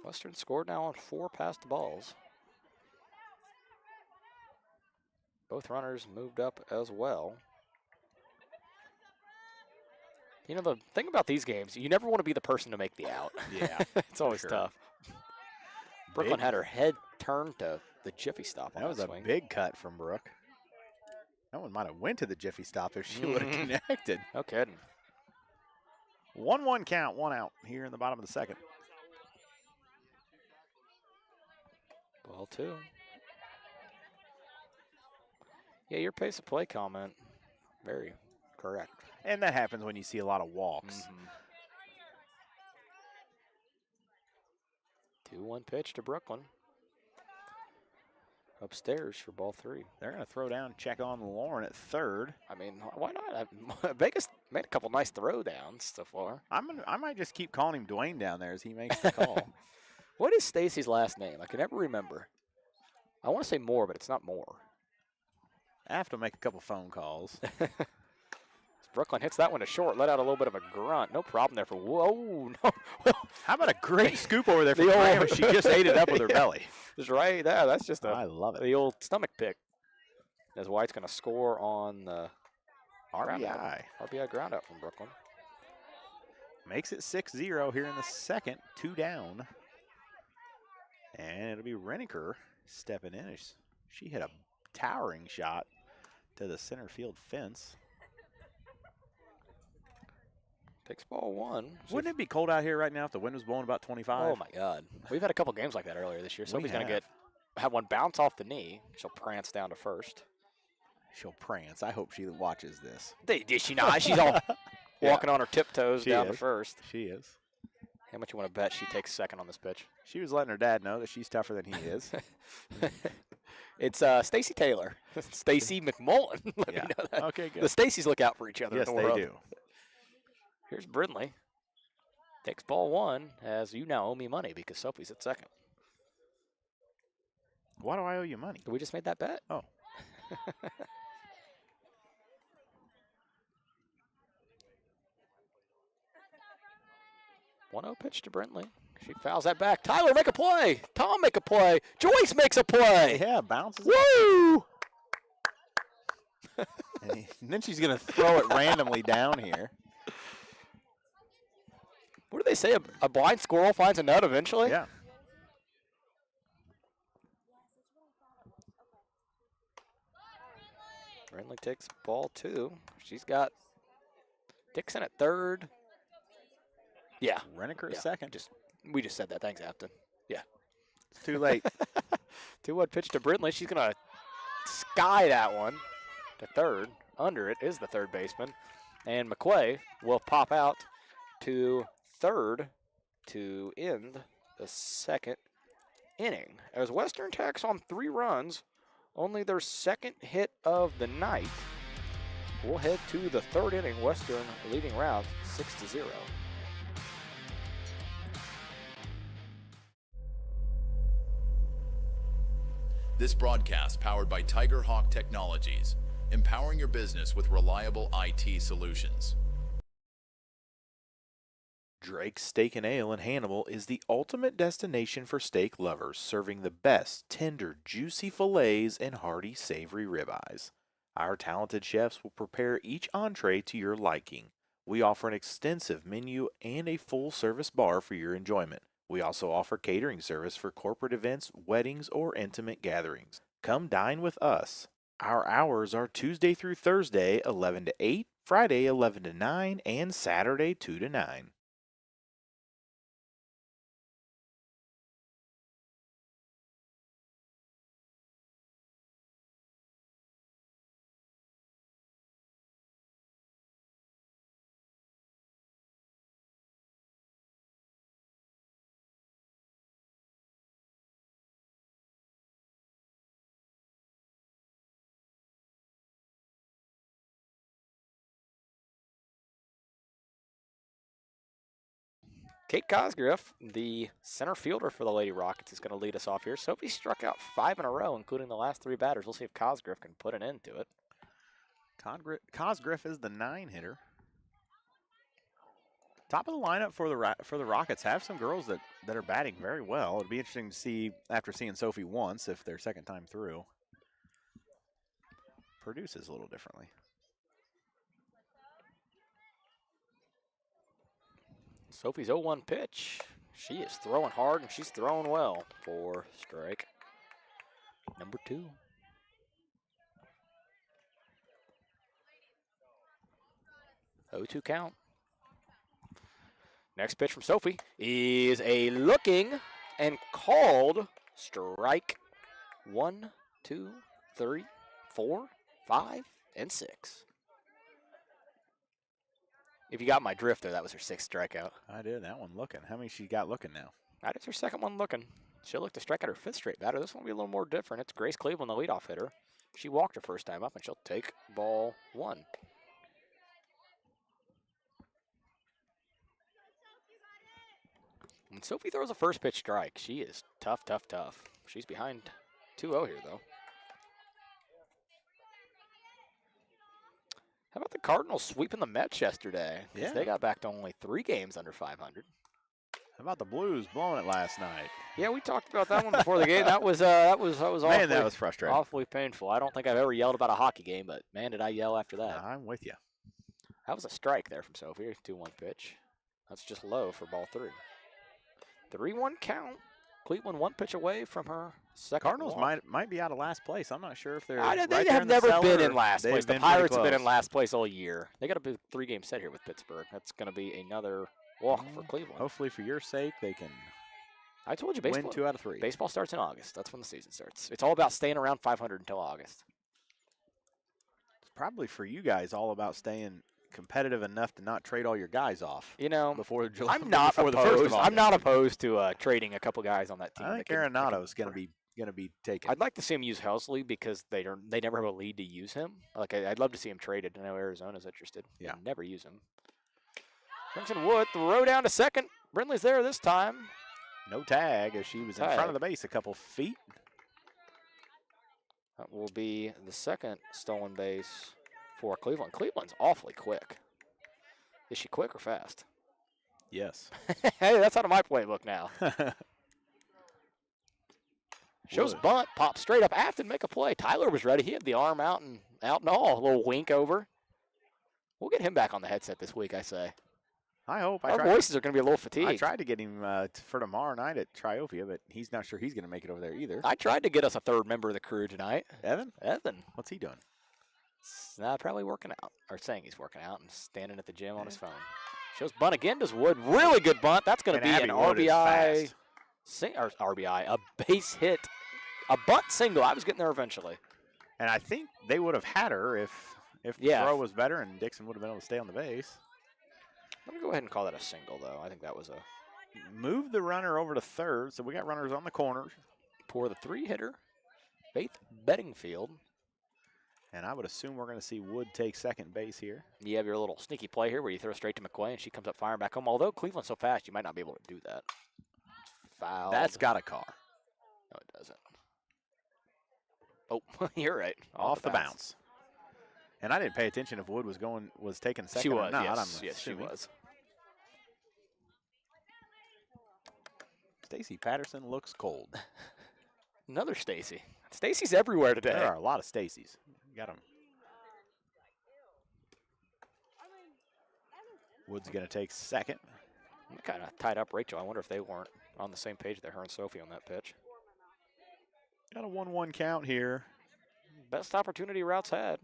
Western scored now on 4 passed balls. Both runners moved up as well. You know, the thing about these games, you never want to be the person to make the out. Yeah. It's always tough. Brooklyn had her head turned to the Jiffy Stop on That was a swing. big cut from Brooke. That one might have went to the Jiffy Stop if she would have connected. No kidding. 1-1 count, 1 out here in the bottom of the 2nd. Ball 2. Yeah, your pace of play comment, very correct. And that happens when you see a lot of walks. 2-1 pitch to Brooklyn. Upstairs for ball 3. They're going to throw down, check on Lauren at third. I mean, why not? Vegas made a couple nice throw downs so far. I might just keep calling him Dwayne down there as he makes the call. What is Stacy's last name? I can never remember. I want to say Moore, but it's not Moore. I have to make a couple phone calls. Brooklyn hits that one to short, let out a little bit of a grunt. No problem there for, whoa, no. How about a great scoop over there for The old- Graham? She just ate it up with her Yeah. belly. Just right there. That's just I love it. the old stomach pick. As White's going to score on the RBI. RBI ground out from Brooklyn. Makes it 6-0 here in the 2nd, 2 down. And it'll be Reniker stepping in. She hit a towering shot to the center field fence. Takes ball 1. Wouldn't it be cold out here right now if the wind was blowing about 25? Oh, my God. We've had a couple games like that earlier this year. We Sophie's going to have. have one bounce off the knee. She'll prance down to first. She'll prance. I hope she watches this. Did she not? She's all walking on her tiptoes She down to is. first. She is. How much you want to bet she takes second on this pitch? She was letting her dad know that she's tougher than he is. It's Stacy Taylor. Stacy McMullen. Let me know that. Okay, good. The Stacys look out for each other Yes, in the they world. do. Here's Brindley. Takes ball 1, as you now owe me money because Sophie's at second. Why do I owe you money? We just made that bet. Oh. 1-0 pitch to Brindley. She fouls that back. Tyler, make a play. Tom, make a play. Joyce makes a play. Yeah, bounces. Woo! And then she's going to throw it randomly down here. What do they say? A blind squirrel finds a nut eventually? Yeah. Brindley takes ball 2. She's got Dixon at third. Yeah. Reniker Yeah. at second. We just said that. Thanks, Afton. Yeah. It's too late. 2-1 pitch to Brindley. She's going to sky that one to third. under it is the third baseman. And McQuay will pop out to third to end the second inning. As Western tacks on 3 runs, only their second hit of the night. We'll head to the third inning. Western leading Routt 6-0. This broadcast powered by Tiger Hawk Technologies, empowering your business with reliable IT solutions. Drake's Steak and Ale in Hannibal is the ultimate destination for steak lovers, serving the best tender, juicy fillets and hearty, savory ribeyes. Our talented chefs will prepare each entree to your liking. We offer an extensive menu and a full-service bar for your enjoyment. We also offer catering service for corporate events, weddings, or intimate gatherings. Come dine with us. Our hours are Tuesday through Thursday, 11 to 8, Friday, 11 to 9, and Saturday, 2 to 9. Kate Cosgriff, the center fielder for the Lady Rockets, is going to lead us off here. Sophie struck out 5 in a row, including the last 3 batters. We'll see if Cosgriff can put an end to it. Cosgriff is the 9 hitter. Top of the lineup for the Rockets have some girls that are batting very well. It'd be interesting to see, after seeing Sophie once, if their second time through produces a little differently. Sophie's 0-1 pitch. She is throwing hard, and she's throwing well for strike number 2. Oh-2 count. Next pitch from Sophie is a looking and called strike 1, 2, 3, 4, 5, and 6. If you got my drift there, that was her 6th strikeout. I did. That one looking. How many she got looking now? That is her 2nd one looking. She'll look to strike out her 5th straight batter. This one will be a little more different. It's Grace Cleveland, the leadoff hitter. She walked her first time up, and she'll take ball 1. When Sophie throws a first pitch strike, she is tough, tough, tough. She's behind 2-0 here, though. How about the Cardinals sweeping the Mets yesterday? Yeah. They got back to only 3 games under 500. How about the Blues blowing it last night? Yeah, we talked about that one before the game. That was awfully, Man, that was frustrating. awfully painful. I don't think I've ever yelled about a hockey game, but man, did I yell after that. I'm with you. That was a strike there from Sophie. 2-1 pitch. That's just low for ball 3. 3-1 count. Cleveland 1 pitch away from her second Cardinals walk. might be out of last place. I'm not sure if they're. They right there have in the never cellar, been in or last they've place. The been pretty Pirates have been in close. last place all year. They got a big 3-game set here with Pittsburgh. That's going to be another walk for Cleveland. Hopefully, for your sake, they can I told you, baseball. win 2 out of 3. Baseball starts in August. That's when the season starts. It's all about staying around 500 until August. It's probably for you guys all about staying competitive enough to not trade all your guys off. You know, Before July, I'm not before the first of opposed. I'm August. not opposed to trading a couple guys on that team. I think that can- that Arenado's going to be taken. I'd like to see him use Helsley because they never have a lead to use him. Like I'd love to see him traded. I know Arizona's interested. Yeah. They never use him. Brinson Wood throw down to second. Brindley's there this time. No tag, as she was in front of the base a couple feet. That will be the second stolen base for Cleveland. Cleveland's awfully quick. Is she quick or fast? Yes. Hey, that's out of my playbook now. Shows Wood. bunt, pops straight up. Afton make a play. Tyler was ready. He had the arm out and all. A little wink over. We'll get him back on the headset this week, I say. I hope. Our voices are going to be a little fatigued. I tried to get him for tomorrow night at Triopia, but he's not sure he's going to make it over there either. I tried to get us a 3rd member of the crew tonight. Evan? Evan. What's he doing? Probably working out, or saying he's working out and standing at the gym on his phone. Shows bunt again, does Wood. Really good bunt. That's going to be And an Abby Wood is RBI. fast. RBI, a base hit. A bunt single. I was getting there eventually. And I think they would have had her If the throw was better and Dixon would have been able to stay on the base. Let me go ahead and call that a single, though. I think that was a... Move the runner over to third, so we got runners on the corners. For the 3-hitter, Faith Bedingfield. And I would assume we're going to see Wood take second base here. You have your little sneaky play here where you throw straight to McQuay and she comes up firing back home. Although Cleveland's so fast, you might not be able to do that. Foul. That's got a car. No, it doesn't. Oh, you're right. Off the bounce. And I didn't pay attention if Wood was taking second she was, or not. Yes, she was. Stacy Patterson looks cold. Another Stacy. Stacy's everywhere today. There are a lot of Stacys. Got them. Wood's going to take second. Kind of tied up Rachel. I wonder if they weren't on the same page there, her and Sophie on that pitch. Got a 1-1 count here. Best opportunity Rout's had.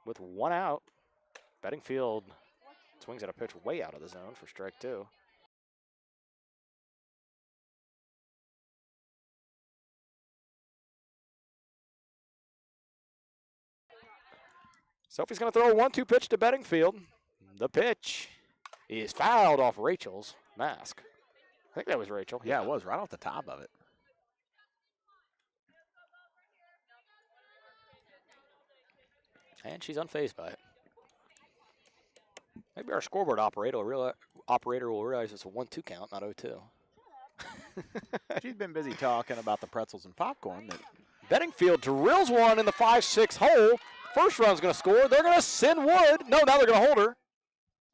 With 1 out, Bedingfield swings at a pitch way out of the zone for strike 2. Sophie's going to throw a 1-2 pitch to Bedingfield. The pitch is fouled off Rachel's mask. I think that was Rachel. Yeah, it was right off the top of it. And she's unfazed by it. Maybe our scoreboard operator will realize it's a 1-2 count, not 0-2. She's been busy talking about the pretzels and popcorn. Bedingfield drills one in the 5-6 hole. First run's going to score. They're going to send Wood. No, now they're going to hold her.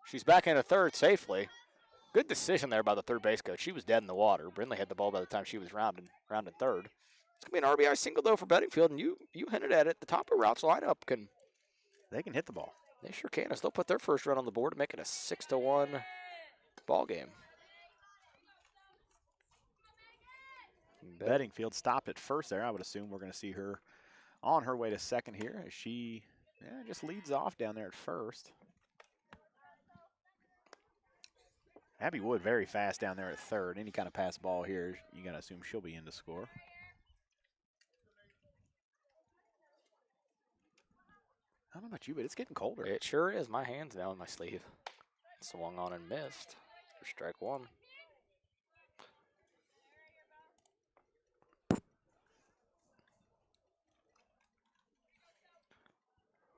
She's back into third safely. Good decision there by the third base coach. She was dead in the water. Brindley had the ball by the time she was rounding third. It's going to be an RBI single, though, for Bedingfield, and you hinted at it. The top of Rout's lineup They can hit the ball. They sure can, as they'll put their first run on the board to make it a 6-1 ball game. Bedingfield stopped at first there. I would assume we're going to see her on her way to second here as she just leads off down there at first. Abby Wood very fast down there at third. Any kind of pass ball here, you got to assume she'll be in to score. I don't know about you, but it's getting colder. It sure is. My hand's now in my sleeve. Swung on and missed for strike 1.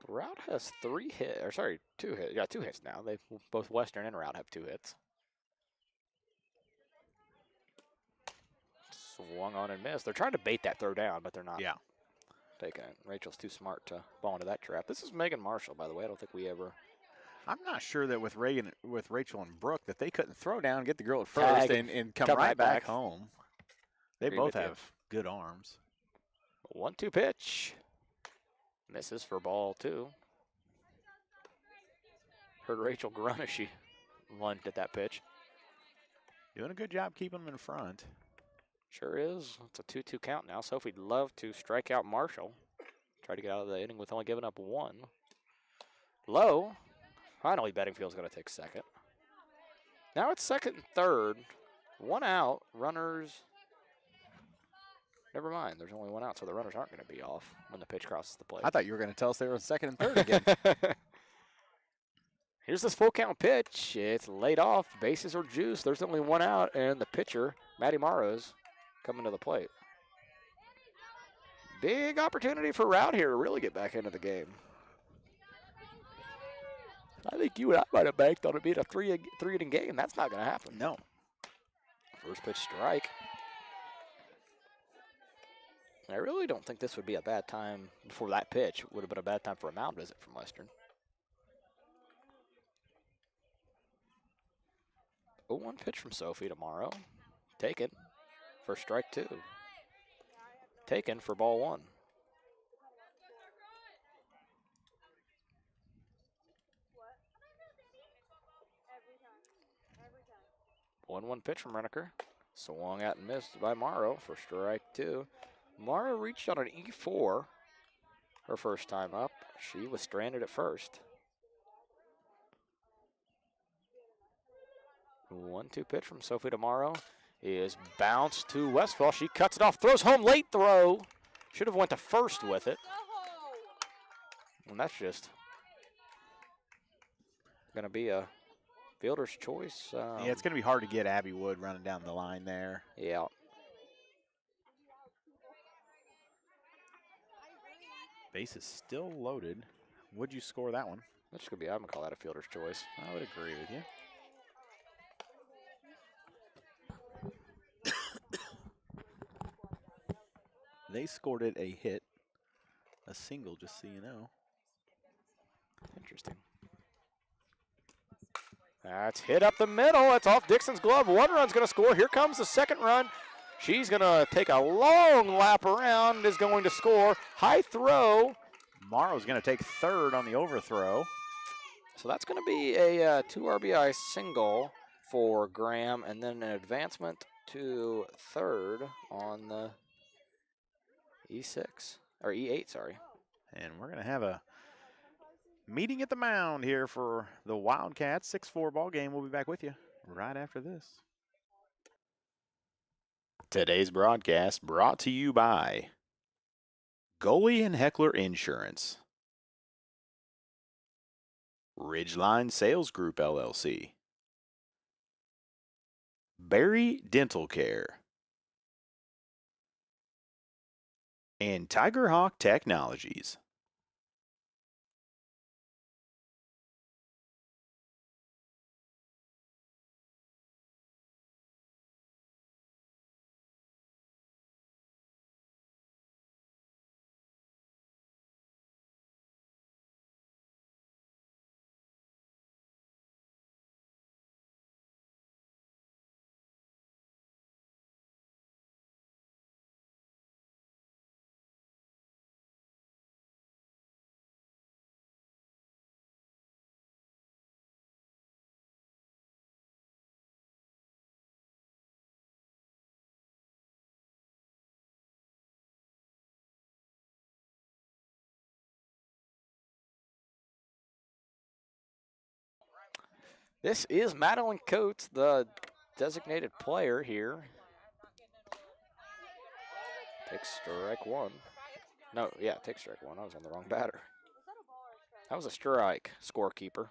Routt has 2 hits. Yeah, 2 hits now. Both Western and Routt have 2 hits. Swung on and missed. They're trying to bait that throw down, but they're not. Yeah. Taking it. Rachel's too smart to fall into that trap. This is Megan Marshall, by the way. I don't think we ever. I'm not sure that with Rachel and Brooke that they couldn't throw down, get the girl at first, and come right back home. They both have good arms. 1-2 pitch. Misses for ball 2. Heard Rachel grunt as she lunged at that pitch. Doing a good job keeping them in front. Sure is. It's a 2-2 count now. Sophie'd love to strike out Marshall. Try to get out of the inning with only giving up 1. Low. Finally, Bedingfield's going to take second. Now it's second and third. 1 out. Runners. Never mind. There's only 1 out, so the runners aren't going to be off when the pitch crosses the plate. I thought you were going to tell us they were second and third again. Here's this full count pitch. It's laid off. Bases are juiced. There's only 1 out, and the pitcher, Maddie Morrows, coming to the plate. Big opportunity for Routt here to really get back into the game. I think you and I might have banked on it being a 3-inning game. That's not going to happen. No. First pitch strike. I really don't think this would be a bad time before that pitch. Would have been a bad time for a mound visit from Western. 0-1 pitch from Sophie tomorrow. Taken for strike 2. Taken for ball 1. Every 1-1 pitch from Renneker. Swung at and missed by Morrow for strike 2. Morrow reached on an E4 her first time up. She was stranded at first. 1-2 pitch from Sophie tomorrow is bounced to Westfall. She cuts it off, throws home, late throw. Should have went to first with it. And that's just going to be a fielder's choice. Yeah, it's going to be hard to get Abby Wood running down the line there. Yeah. Base is still loaded. Would you score that one? That's going to be, I'm going to call that a fielder's choice. I would agree with you. They scored it a hit, a single, just so you know. Interesting. That's hit up the middle. It's off Dixon's glove. One run's going to score. Here comes the second run. She's going to take a long lap around, is going to score. High throw. Morrow's going to take third on the overthrow. So that's going to be a 2 RBI single for Graham, and then an advancement to third on the E6, or E8, sorry. And we're going to have a meeting at the mound here for the Wildcats. 6-4 ball game. We'll be back with you right after this. Today's broadcast brought to you by Goalie and Heckler Insurance, Ridgeline Sales Group, LLC, Barry Dental Care, and Tiger Hawk Technologies. This is Madeline Coates, the designated player here. Takes strike one. No, yeah, takes strike one. I was on the wrong batter. That was a strike, scorekeeper.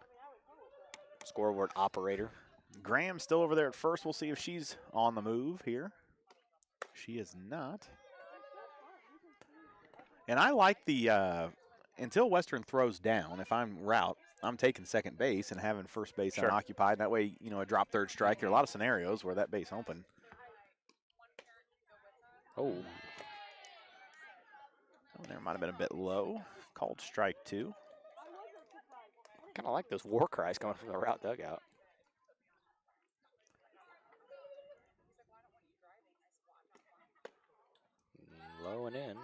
Scoreboard operator. Graham's still over there at first. We'll see if she's on the move here. She is not. And I like the, until Western throws down, if I'm Routt, I'm taking second base and having first base Sure. unoccupied. That way, you know, a drop third strike. There are a lot of scenarios where that base open. Oh. Oh, there might have been a bit low. Called strike two. Kind of like those war cries coming from the Routt dugout. Low and in.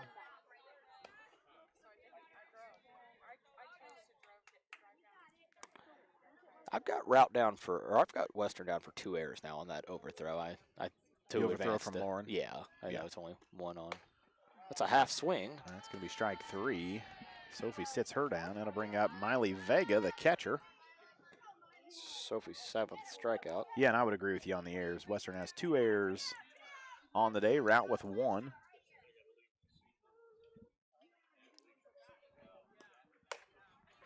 I've got Routt down for, or I've got Western down for 2 errors now on that overthrow. I The overthrow advanced from it. Lauren? Yeah, I Yeah. know it's only one on. That's a half swing. That's going to be strike three. Sophie sits her down. That'll bring up Miley Vega, the catcher. Sophie's 7th strikeout. Yeah, and I would agree with you on the errors. Western has 2 errors on the day. Routt with 1.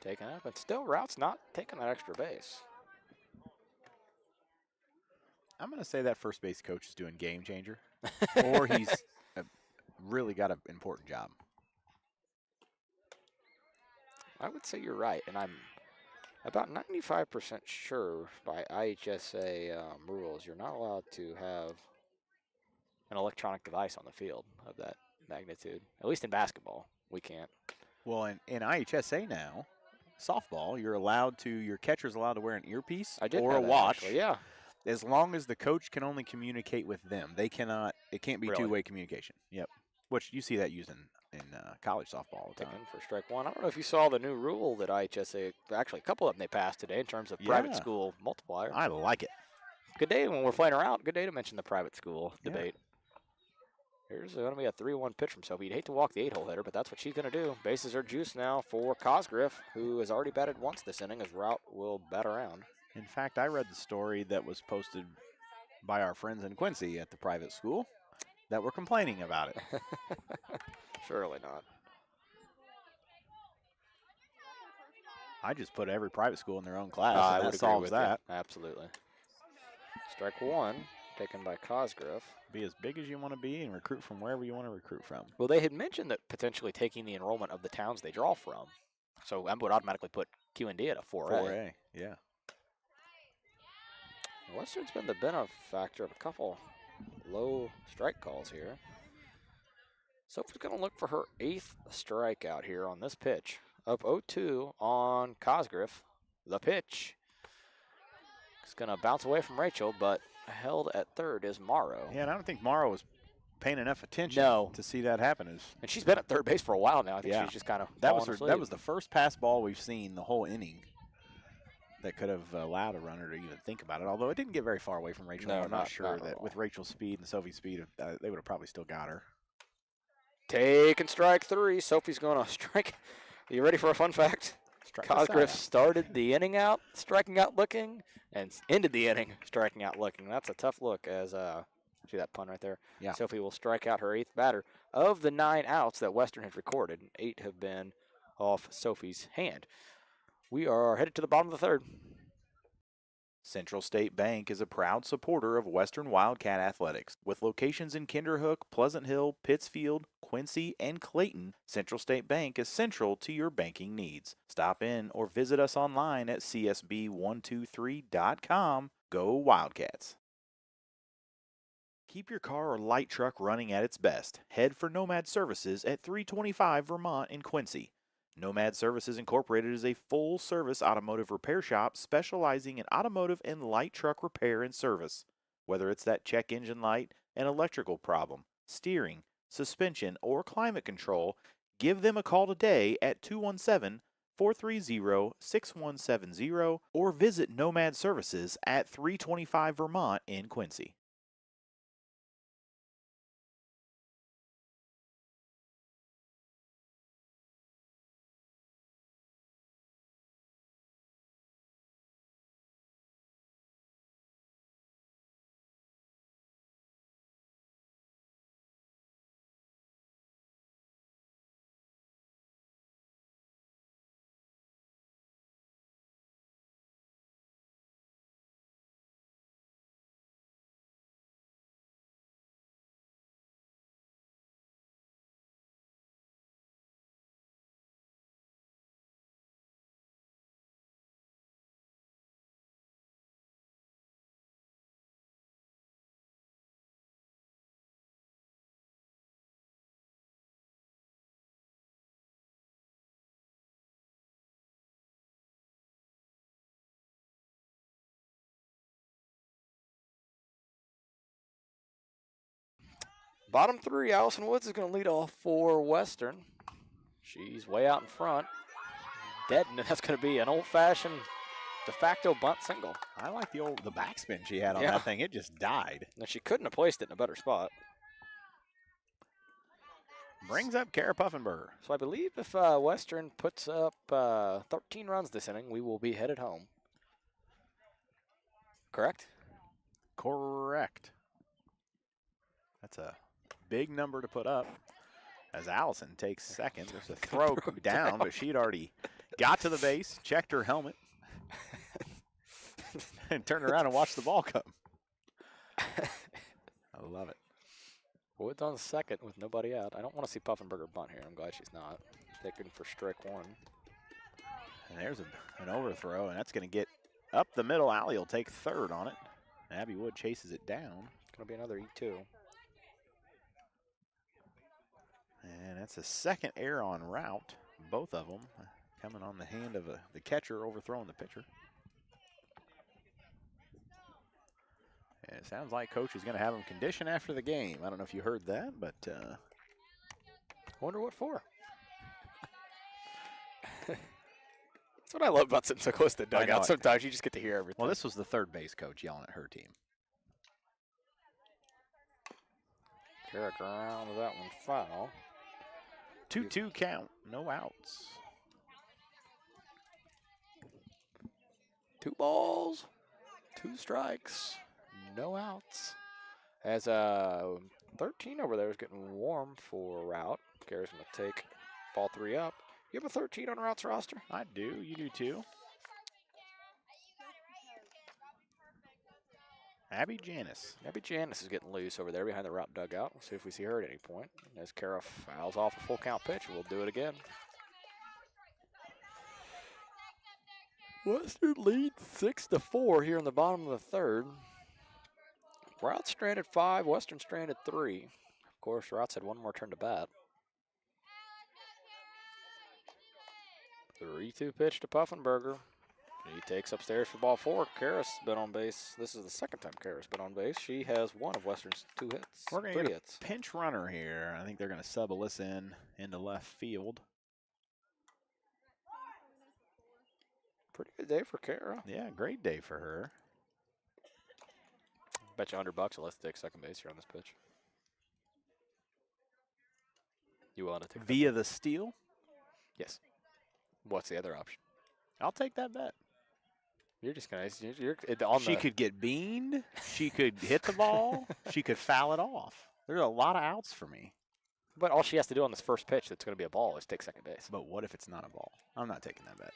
Taken up, but still Rout's not taking that extra base. I'm going to say that first base coach is doing game changer, or he's really got an important job. I would say you're right, and I'm about 95% sure by IHSA rules you're not allowed to have an electronic device on the field of that magnitude. At least in basketball, we can't. Well, in IHSA now, softball, you're allowed to, your catcher's allowed to wear an earpiece I did or know a that, watch. actually, yeah. As long as the coach can only communicate with them. They cannot, it can't be Really? two-way communication. Yep. Which you see that used in college softball all the time. Taken for strike one. I don't know if you saw the new rule that IHSA, actually a couple of them they passed today in terms of private Yeah. school multiplier. I like it. Good day when we're playing around. Good day to mention the private school Yeah. debate. Here's going to be a 3-1 pitch from Sophie. You'd hate to walk the 8-hole hitter, but that's what she's going to do. Bases are juiced now for Cosgriff, who has already batted once this inning, as Routt will bat around. In fact, I read the story that was posted by our friends in Quincy at the private school that were complaining about it. Surely not. I just put every private school in their own class, I and would that agree solves with that. you. Absolutely. Strike one, taken by Cosgrove. Be as big as you want to be and recruit from wherever you want to recruit from. Well, they had mentioned that potentially taking the enrollment of the towns they draw from. So I would automatically put QND at a 4A. 4A, yeah. Western's been the benefactor of a couple low strike calls here. Sophie's going to look for her 8th strikeout here on this pitch. Up 0-2 on Cosgrove. The pitch. It's going to bounce away from Rachel, but held at third is Morrow. Yeah, and I don't think Morrow was paying enough attention to see that happen. And she's been at third base for a while now. I think she's just kind of that was the first pass ball we've seen the whole inning that could have allowed a runner to even think about it. Although it didn't get very far away from Rachel. No, I'm not sure at that all. with Rachel's speed and Sophie's speed, they would have probably still got her. Taking strike 3. Sophie's going to strike. Are you ready for a fun fact? Cosgrove started the inning out striking out looking and ended the inning striking out looking. That's a tough look as see that pun right there? Yeah. Sophie will strike out her 8th batter. Of the 9 outs that Western has recorded, 8 have been off Sophie's hand. We are headed to the bottom of the 3rd. Central State Bank is a proud supporter of Western Wildcat Athletics. With locations in Kinderhook, Pleasant Hill, Pittsfield, Quincy, and Clayton, Central State Bank is central to your banking needs. Stop in or visit us online at csb123.com. Go Wildcats! Keep your car or light truck running at its best. Head for Nomad Services at 325 Vermont in Quincy. Nomad Services Incorporated is a full-service automotive repair shop specializing in automotive and light truck repair and service. Whether it's that check engine light, an electrical problem, steering, suspension, or climate control, give them a call today at 217-430-6170 or visit Nomad Services at 325 Vermont in Quincy. Bottom 3, Allison Woods is going to lead off for Western. She's way out in front. Dead, and that's going to be an old-fashioned de facto bunt single. I like the backspin she had on that thing. It just died. Now, she couldn't have placed it in a better spot. Brings up Kara Puffenberger. So I believe if Western puts up 13 runs this inning, we will be headed home. Correct? Correct. That's a big number to put up as Allison takes second. There's a throw down, but she'd already got to the base, checked her helmet, and turned around and watched the ball come. I love it. Woods on second with nobody out. I don't want to see Puffenberger bunt here. I'm glad she's not. Taken for strike 1. And there's an overthrow, and that's going to get up the middle. Allie will take third on it. Abby Wood chases it down. It's going to be another E2. And that's a second error on Routt. Both of them coming on the hand of the catcher overthrowing the pitcher. And it sounds like Coach is going to have him condition after the game. I don't know if you heard that, but wonder what for. That's what I love about sitting so close to the dugout. Sometimes you just get to hear everything. Well, this was the third base coach yelling at her team. Kara ground with that one foul. 2-2 count, no outs. 2 balls, 2 strikes, no outs. As 13 over there is getting warm for Routt. Kara's going to take ball 3 up. You have a 13 on Rout's roster? I do. You do too. Abby Janice. Abby Janice is getting loose over there behind the Routt dugout. We'll see if we see her at any point. As Kara fouls off a full count pitch, we'll do it again. Western leads 6-4 here in the bottom of the third. Routt stranded 5, Western stranded 3. Of course, Rout's had one more turn to bat. 3-2 pitch to Puffenberger. He takes upstairs for ball 4. Kara's been on base. This is the second time Kara's been on base. She has one of Western's 2 hits. We're going to 3 get hits. a pinch runner here. I think they're going to sub Alyssa into left field. Pretty good day for Kara. Yeah, great day for her. Bet you $100 let's take second base here on this pitch. You willing to take Via the steal? Yes. What's the other option? I'll take that bet. You're just going to... You're on She could get beaned. She could hit the ball. She could foul it off. There's a lot of outs for me. But all she has to do on this first pitch that's going to be a ball is take second base. But what if it's not a ball? I'm not taking that bet.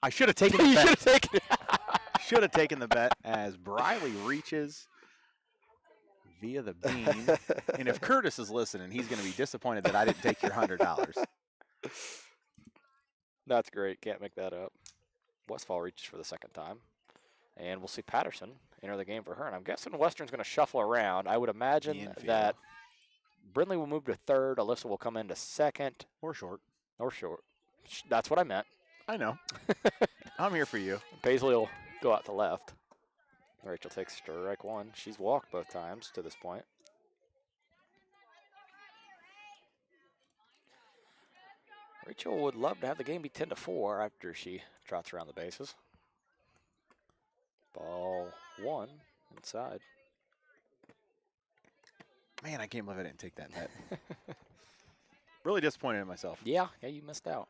I should have taken the bet. You should have taken it. Should have taken the bet as Briley reaches via the bean. And if Curtis is listening, he's going to be disappointed that I didn't take your $100. That's great. Can't make that up. Westfall reaches for the second time. And we'll see Patterson enter the game for her. And I'm guessing Western's going to shuffle around. I would imagine that Brindley will move to third. Alyssa will come into second. Or short. Or short. That's what I meant. I know. I'm here for you. Paisley will go out to left. Rachel takes strike 1. She's walked both times to this point. Rachel would love to have the game be 10-4 after she trots around the bases. Ball 1 inside. Man, I can't believe I didn't take that bet. Really disappointed in myself. Yeah, you missed out.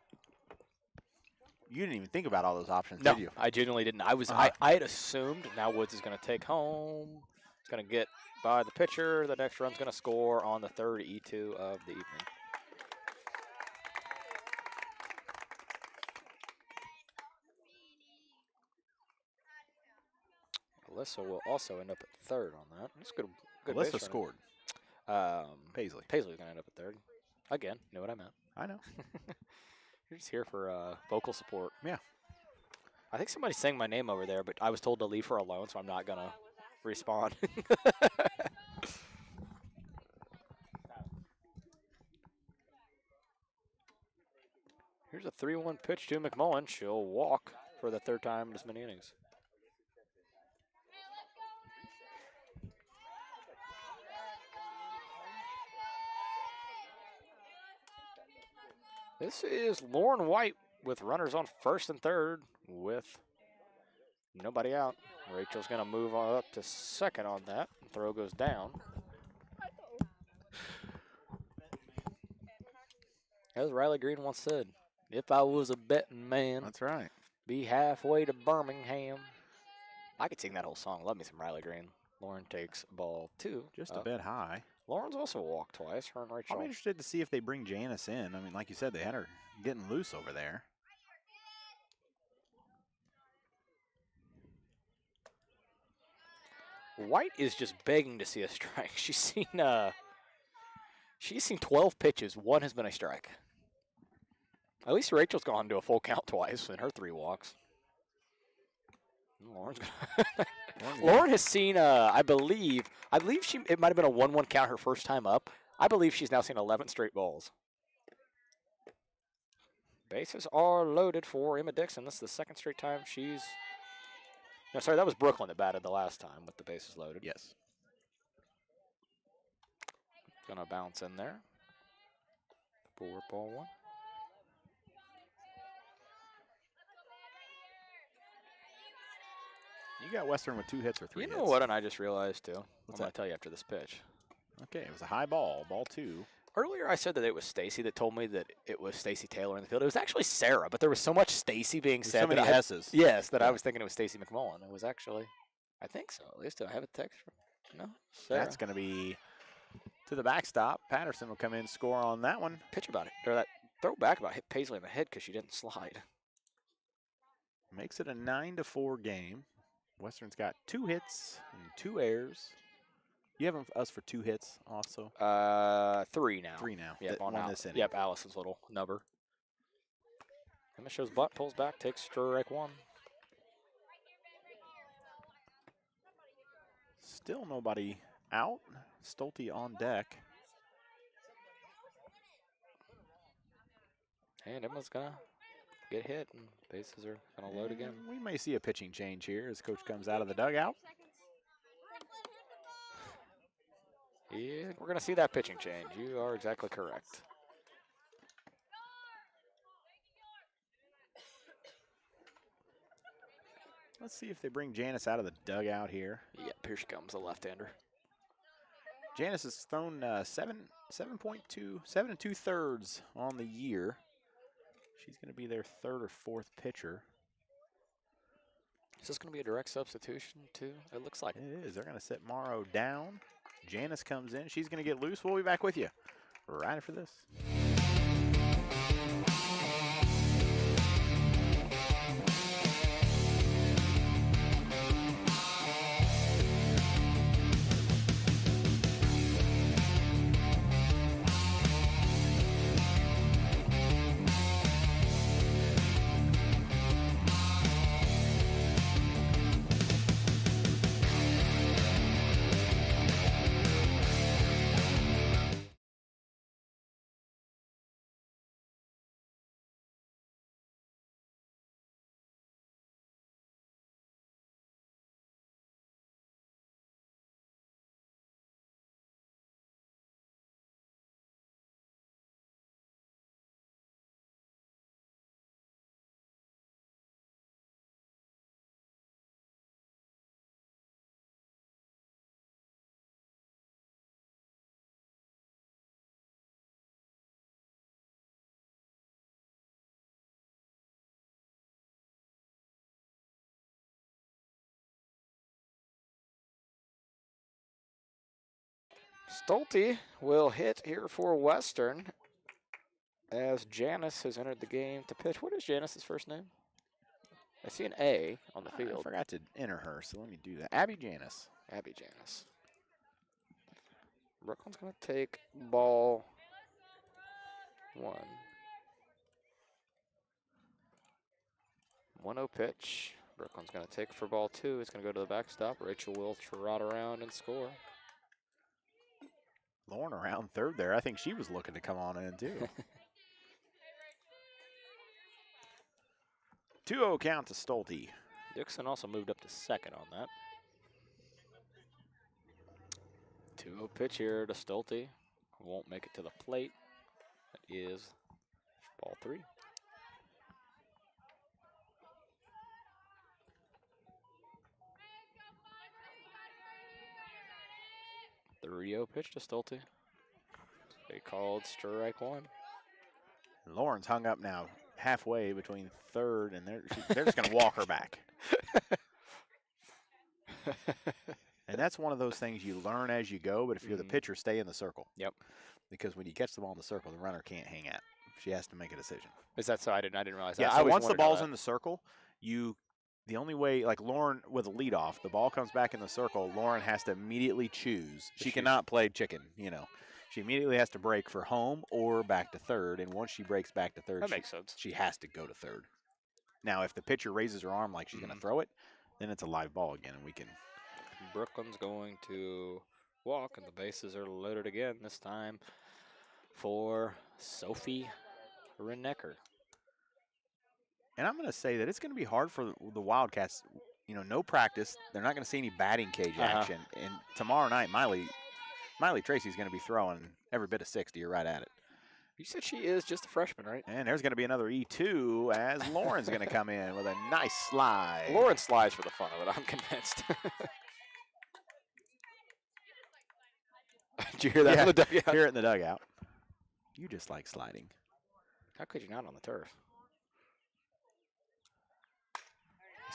You didn't even think about all those options, No, did you? I genuinely didn't. I had assumed now Woods is going to take home. It's going to get by the pitcher. The next run's going to score on the third E2 of the evening. Alyssa will also end up at third on that. That's good. Alyssa base scored. Paisley. Paisley's going to end up at third. Again, knew what I meant. I know. You're just here for vocal support. Yeah. I think somebody's saying my name over there, but I was told to leave her alone, so I'm not going to respond. Here's a 3-1 pitch to McMullen. She'll walk for the third time in as many innings. This is Lauren White with runners on first and third with nobody out. Rachel's going to move on up to second on that. Throw goes down. As Riley Green once said, if I was a betting man, That's right. be halfway to Birmingham. I could sing that whole song. Love me some Riley Green. Lauren takes ball 2. Just a bit high. Lauren's also walked twice. Her and Rachel. I'm interested to see if they bring Janice in. I mean, like you said, they had her getting loose over there. White is just begging to see a strike. She's seen 12 pitches. 1 has been a strike. At least Rachel's gone to a full count twice in her 3 walks. Lauren's gonna Lauren has seen, I believe it might have been a 1-1 count her first time up. I believe she's now seen 11 straight balls. Bases are loaded for Emma Dixon. This is the second straight time she's... No, sorry, that was Brooklyn that batted the last time with the bases loaded. Yes. Gonna bounce in there. 4-1. You got Western with 2 hits or 3 hits. You know what, and I just realized, too. What's I'm going that? to tell you after this pitch. Okay, it was a high ball. Ball 2. Earlier, I said that it was Stacy that told me that it was Stacy Taylor in the field. It was actually Sarah, but there was so much Stacy being There's said. so many that S's. Yes, that I Yeah. was thinking it was Stacy McMullen. It was actually, I think so. At least I have a text from, no, Sarah. That's going to be to the backstop. Patterson will come in, score on that one. Pitch about it, or that throw back about hit Paisley in the head because she didn't slide. Makes it a 9-4 game. Western's got 2 hits and 2 errors. You have us for 2 hits also? 3 now. 3 now. Yep, on on this inning. Yep, Allison's little number. And it shows butt, pulls back, takes strike 1. Still nobody out. Stolte on deck. And Emma's going to get hit, and bases are going to load again. We may see a pitching change here as coach comes out of the dugout. Yeah, we're going to see that pitching change. You are exactly correct. Let's see if they bring Janice out of the dugout here. Yep, here she comes, the left-hander. Janice has thrown 7 2/3 on the year. She's going to be their 3rd or 4th pitcher. Is this going to be a direct substitution, too? It looks like It is. They're going to sit Morrow down. Janice comes in. She's going to get loose. We'll be back with you right after this. Stolte will hit here for Western as Janice has entered the game to pitch. What is Janice's first name? I see an A on the I field. forgot to enter her, so let me do that. Abby Janice. Abby Janice. Brooklyn's going to take ball 1. 1-0 pitch. Brooklyn's going to take for ball 2. It's going to go to the backstop. Rachel will trot around and score. Lauren around 3rd there. I think she was looking to come on in, too. 2-0 count to Stolte. Dixon also moved up to 2nd on that. 2-0 pitch here to Stolte. Won't make it to the plate. That is ball 3. 3-0 pitch to Stolte. They called strike 1. Lauren's hung up now halfway between 3rd, and they're just going to walk her back. And that's one of those things you learn as you go, but if you're the pitcher, stay in the circle. Yep. Because when you catch the ball in the circle, the runner can't hang out. She has to make a decision. Is that so? I didn't realize Yeah, that. so once the ball's in the circle, the only way, like Lauren with a leadoff, the ball comes back in the circle, Lauren has to immediately choose. She cannot play chicken, She immediately has to break for home or back to 3rd, and once she breaks back to 3rd, that makes sense. She has to go to 3rd. Now, if the pitcher raises her arm like she's going to throw it, then it's a live ball again, and we can. Brooklyn's going to walk, and the bases are loaded again, this time for Sophie Renecker. And I'm going to say that it's going to be hard for the Wildcats. No practice. They're not going to see any batting cage action. And tomorrow night, Miley Tracy's going to be throwing every bit of 60 or right at it. You said she is just a freshman, right? And there's going to be another E2 as Lauren's going to come in with a nice slide. Lauren slides for the fun of it, I'm convinced. Did you hear that in the dugout? Hear it in the dugout. You just like sliding. How could you not on the turf?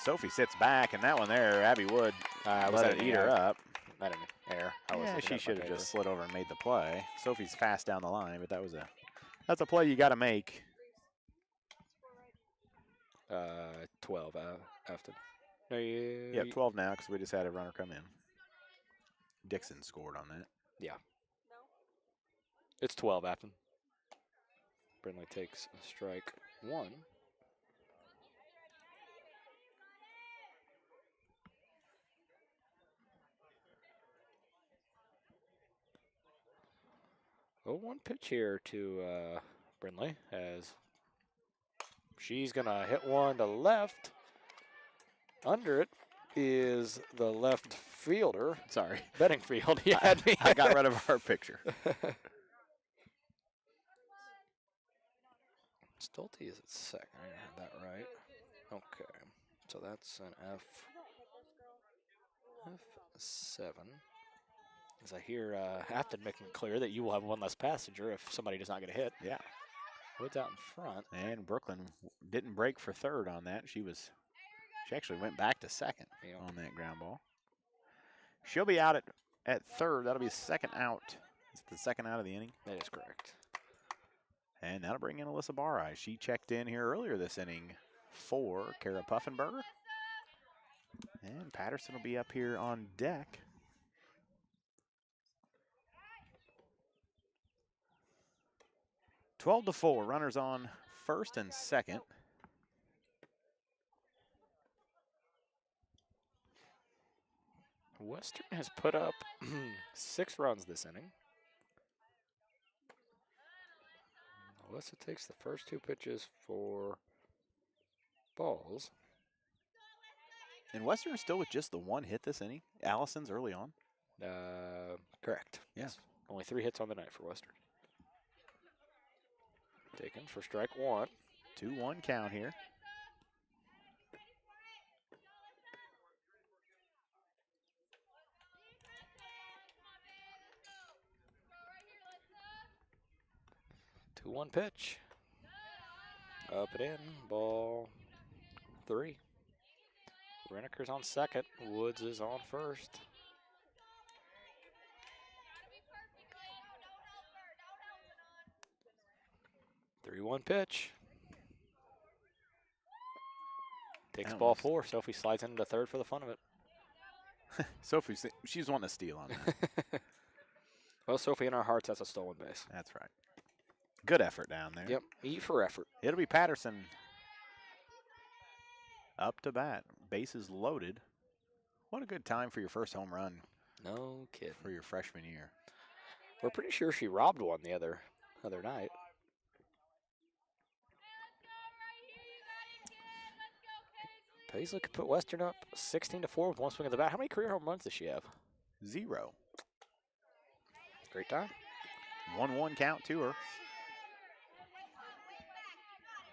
Sophie sits back, and that one there, Abby Wood let it eat her up. I didn't air. I was Yeah, looking she at my should have paper. just slid over and made the play. Sophie's fast down the line, but that's a play you got to make. 12 after. No, you, Yep, 12 now because we just had a runner come in. Dixon scored on that. Yeah. It's 12 after. Brindley takes a strike 1. Oh, one pitch here to Brindley as she's going to hit one to left. Under it is the left fielder. Sorry. Bettingfield. He had me. I got rid of our picture. Stolte is at second. I had that right. Okay. So that's an F7. As I hear Afton making it clear that you will have one less passenger if somebody does not get a hit. Yeah. Woods out in front. And Brooklyn didn't break for third on that. She actually went back to second on that ground ball. She'll be out at third. That'll be the second out. It's the second out of the inning. That is correct. And that'll bring in Alyssa Barrai. She checked in here earlier this inning for Kara Puffenberger. And Patterson will be up here on deck. (12-4). Runners on first and second. Western has put up 6 runs this inning. Alyssa takes the first 2 pitches for balls. And Western is still with just the 1 hit this inning. Allison's early on. Correct. Yes. Only 3 hits on the night for Western. Taken for strike 1. 2-1 count here. Two 2-1 pitch. Up and in. Ball 3. Reneker's on second. Woods is on first. Three 1 pitch. Takes ball 4. Sophie slides into third for the fun of it. Sophie, she's wanting to steal on that. Well, Sophie, in our hearts, that's a stolen base. That's right. Good effort down there. Yep, E for effort. It'll be Patterson up to bat. Bases loaded. What a good time for your first home run. No kidding. For your freshman year. We're pretty sure she robbed one the other night. Paisley could put Western up 16-4 with one swing of the bat. How many career home runs does she have? 0. Great time. 1-1 count to her.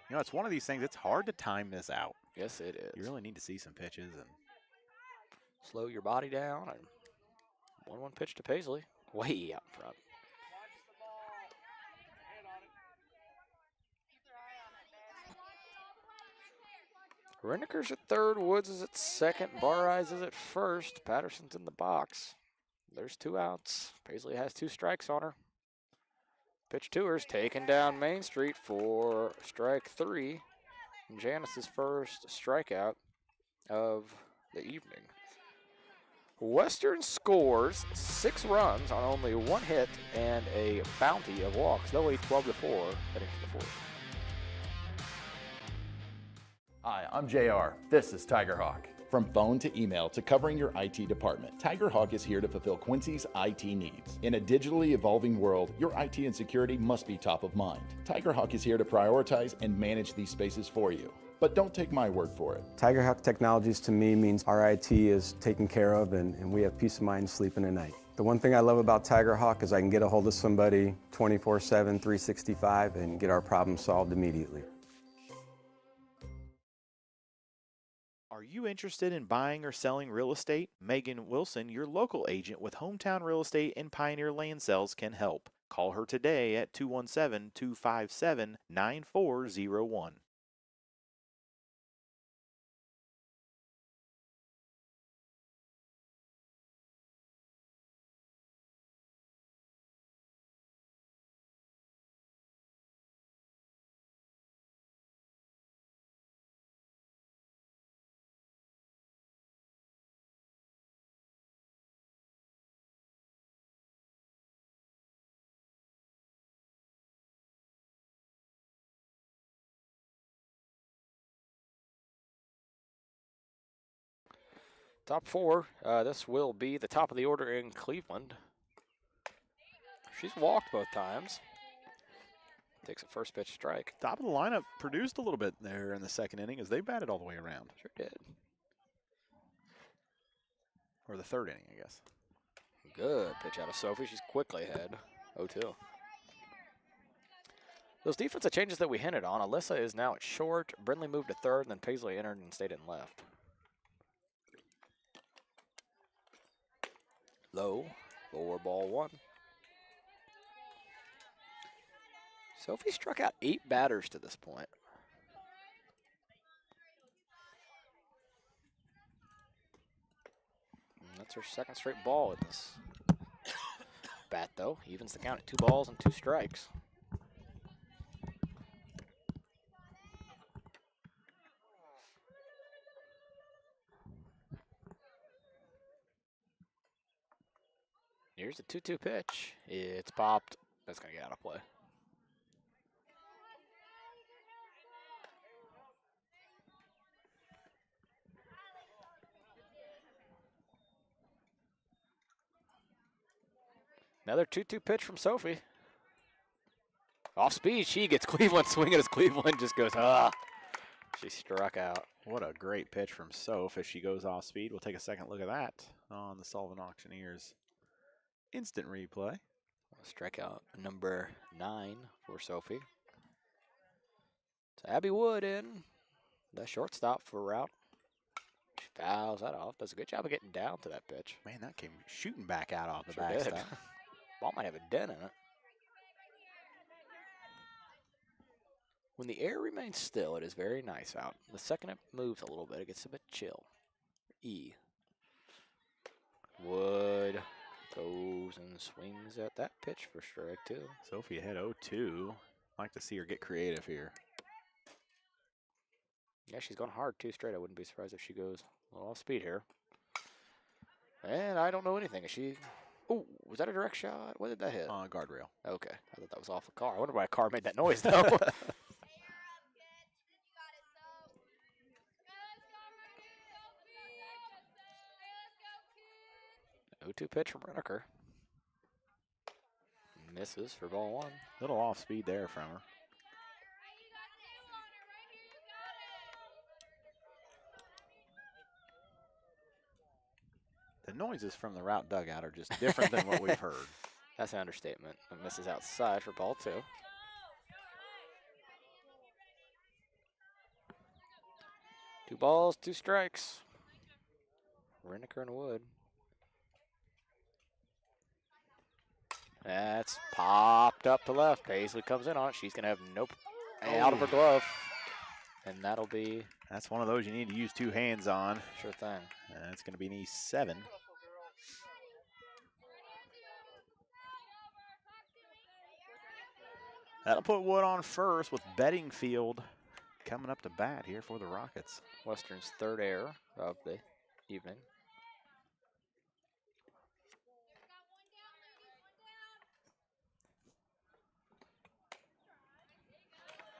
You know, it's one of these things, it's hard to time this out. Yes, it is. You really need to see some pitches and slow your body down. And 1-1 pitch to Paisley. Way out in front. Reneker's at third. Woods is at second. Barrais is at first. Patterson's in the box. There's 2 outs. Paisley has 2 strikes on her. Pitch to her is taken down Main Street for strike 3. And Janice's first strikeout of the evening. Western scores 6 runs on only 1 hit and a bounty of walks. They'll lead 12-4 heading to the 4th. Hi, I'm JR. This is Tiger Hawk. From phone to email to covering your IT department, Tiger Hawk is here to fulfill Quincy's IT needs. In a digitally evolving world, your IT and security must be top of mind. Tiger Hawk is here to prioritize and manage these spaces for you. But don't take my word for it. Tiger Hawk Technologies to me means our IT is taken care of and we have peace of mind sleeping at night. The one thing I love about Tiger Hawk is I can get a hold of somebody 24/7, 365 and get our problem solved immediately. Are you interested in buying or selling real estate? Megan Wilson, your local agent with Hometown Real Estate and Pioneer Land Sales, can help. Call her today at 217-257-9401. Top four. This will be the top of the order in Cleveland. She's walked both times. Takes a first pitch strike. Top of the lineup produced a little bit there in the second inning as they batted all the way around. Sure did. Or the third inning, I guess. Good pitch out of Sophie. She's quickly ahead. 0-2. Those defensive changes that we hinted on. Alyssa is now at short. Brindley moved to third, and then Paisley entered and stayed in left. Low. 4-1. Sophie struck out 8 batters to this point. And that's her second straight ball in this bat, though. Evens the count at 2 balls and 2 strikes. Here's the 2-2 pitch. It's popped. That's going to get out of play. Another 2-2 pitch from Sophie. Off speed, she gets Cleveland swinging as Cleveland just goes, ah. She struck out. What a great pitch from Soph as she goes off speed. We'll take a second look at that on the Sullivan Auctioneers instant replay. Strikeout number 9 for Sophie. So Abby Wood in the shortstop for Routt. She fouls that off. Does a good job of getting down to that pitch. Man, that came shooting back out off the Sure did. backstop. Ball might have a dent in it. When the air remains still, it is very nice out. The second it moves a little bit, it gets a bit chill. E. Wood goes and swings at that pitch for strike 2. Sophie ahead 0-2. Like to see her get creative here. Yeah, she's gone hard 2 straight. I wouldn't be surprised if she goes a little off speed here. And I don't know anything. Is she... Oh, was that a direct shot? What did that hit? Guardrail. Okay. I thought that was off the car. I wonder why a car made that noise, though. 0-2 pitch from Renaker. Misses for ball 1. Little off speed there from her. The noises from the Routt dugout are just different than what we've heard. That's an understatement. It misses outside for ball 2. Two balls, 2 strikes. Renaker and Wood. That's popped up to left. Paisley comes in on it. She's going to have nope. Out of her glove. And that'll be... That's one of those you need to use 2 hands on. Sure thing. It's going to be an E7. That'll put Wood on first with Beddingfield coming up to bat here for the Rockets. Western's 3rd error of the evening.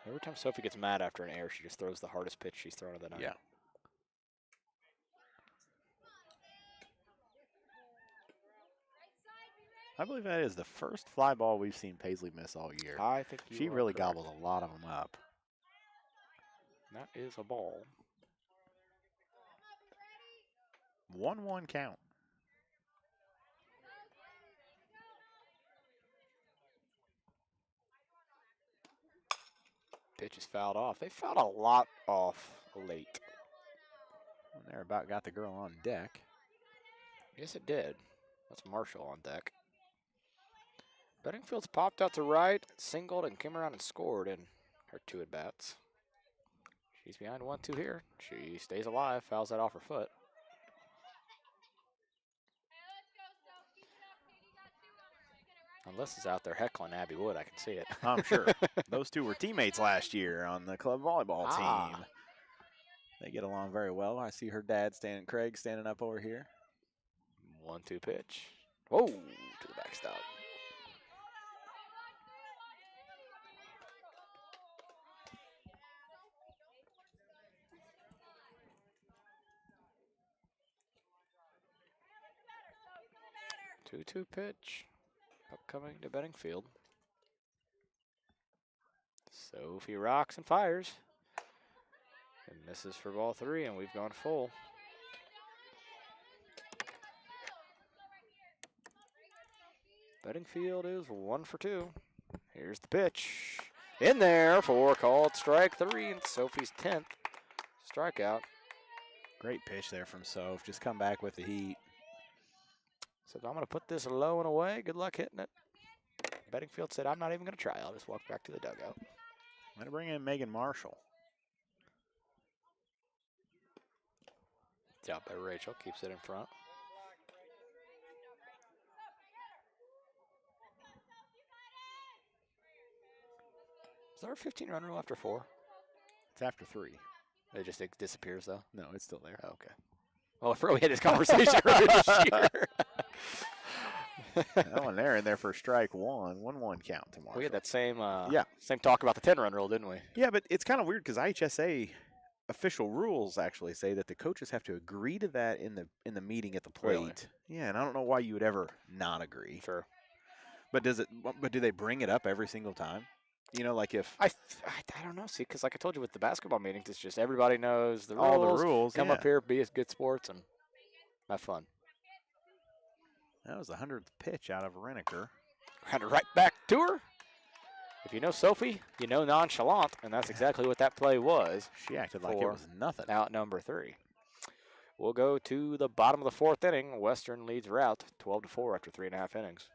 Every time Sophie gets mad after an error, she just throws the hardest pitch she's thrown of the night. Yeah. I believe that is the first fly ball we've seen Paisley miss all year. I think she really gobbles a lot of them up. That is a ball. 1-1 count. Pitch is fouled off. They fouled a lot off late. And they're about got the girl on deck. Yes, it did. That's Marshall on deck. Beddingfield's popped out to right, singled, and came around and scored in her 2 at-bats. She's behind 1-2 here. She stays alive, fouls that off her foot. Unless it's out there heckling Abby Wood, I can see it. I'm sure. Those 2 were teammates last year on the club volleyball team. They get along very well. I see her dad Craig standing up over here. 1-2 pitch. Whoa, to the backstop. 2-2 pitch. Upcoming to betting field. Sophie rocks and fires. And misses for ball 3, and we've gone full. Betting field is 1 for 2. Here's the pitch. In there for called strike 3, and Sophie's 10th strikeout. Great pitch there from Soph. Just come back with the heat. Said, I'm going to put this low and away. Good luck hitting it. Betting field said, I'm not even going to try. I'll just walk back to the dugout. I'm going to bring in Megan Marshall. Job by Rachel. Keeps it in front. Is there a 15-run rule after 4? It's after 3. It just disappears, though? No, it's still there. Oh, okay. Well, if we had this conversation earlier this year. That one there in there for strike 1. 1-1 count to Marshall. We had that same Yeah. same talk about the 10-run rule, didn't we? Yeah, but it's kind of weird because IHSA official rules actually say that the coaches have to agree to that in the meeting at the plate. Really? Yeah, and I don't know why you would ever not agree. Sure. But do they bring it up every single time? You know, like if I don't know. See, because like I told you with the basketball meetings, it's just everybody knows the rules. all the rules. Come yeah. up here, be as good sports, and have fun. That was the 100th pitch out of Reneker. Kind of right back to her. If you know Sophie, you know nonchalant, and that's exactly what that play was. She acted like it was nothing. Out number 3. We'll go to the bottom of the 4th inning. Western leads Routt 12-4 after 3.5 innings.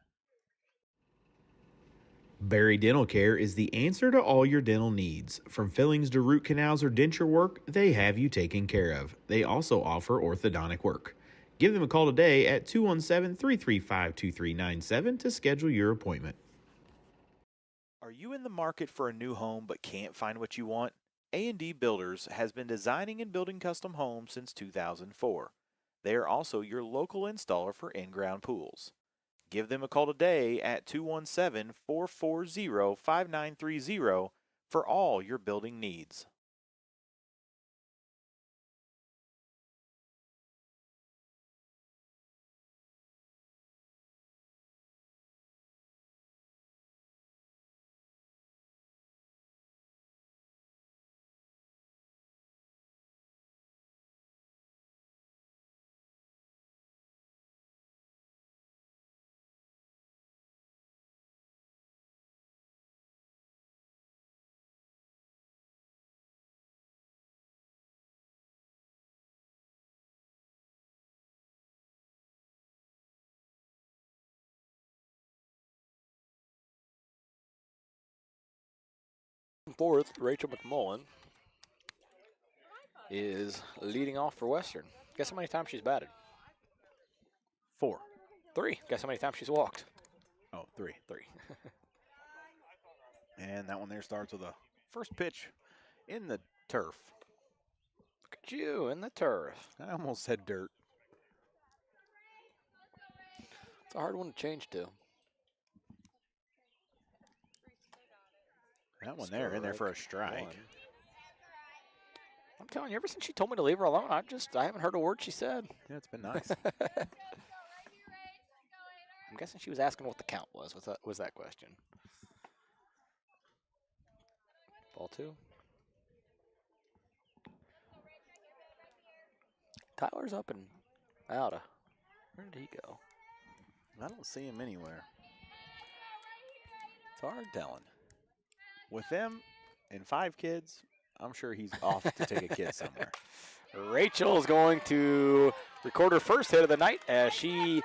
Barry Dental Care is the answer to all your dental needs. From fillings to root canals or denture work, they have you taken care of. They also offer orthodontic work. Give them a call today at 217-335-2397 to schedule your appointment. Are you in the market for a new home but can't find what you want? A&D Builders has been designing and building custom homes since 2004. They are also your local installer for in-ground pools. Give them a call today at 217-440-5930 for all your building needs. Fourth, Rachel McMullen is leading off for Western. Guess how many times she's batted? 4. 3. Guess how many times she's walked? Oh, 3. 3. And that one there starts with a first pitch in the turf. Look at you in the turf. I almost said dirt. It's a hard one to change to. That one there in there for a strike. 1. I'm telling you, ever since she told me to leave her alone, I haven't heard a word she said. Yeah, it's been nice. I'm guessing she was asking what the count was. Was that question? Ball 2. Tyler's up and out. Where did he go? I don't see him anywhere. It's hard telling. With them and 5 kids, I'm sure he's off to take a kid somewhere. Rachel is going to record her first hit of the night as she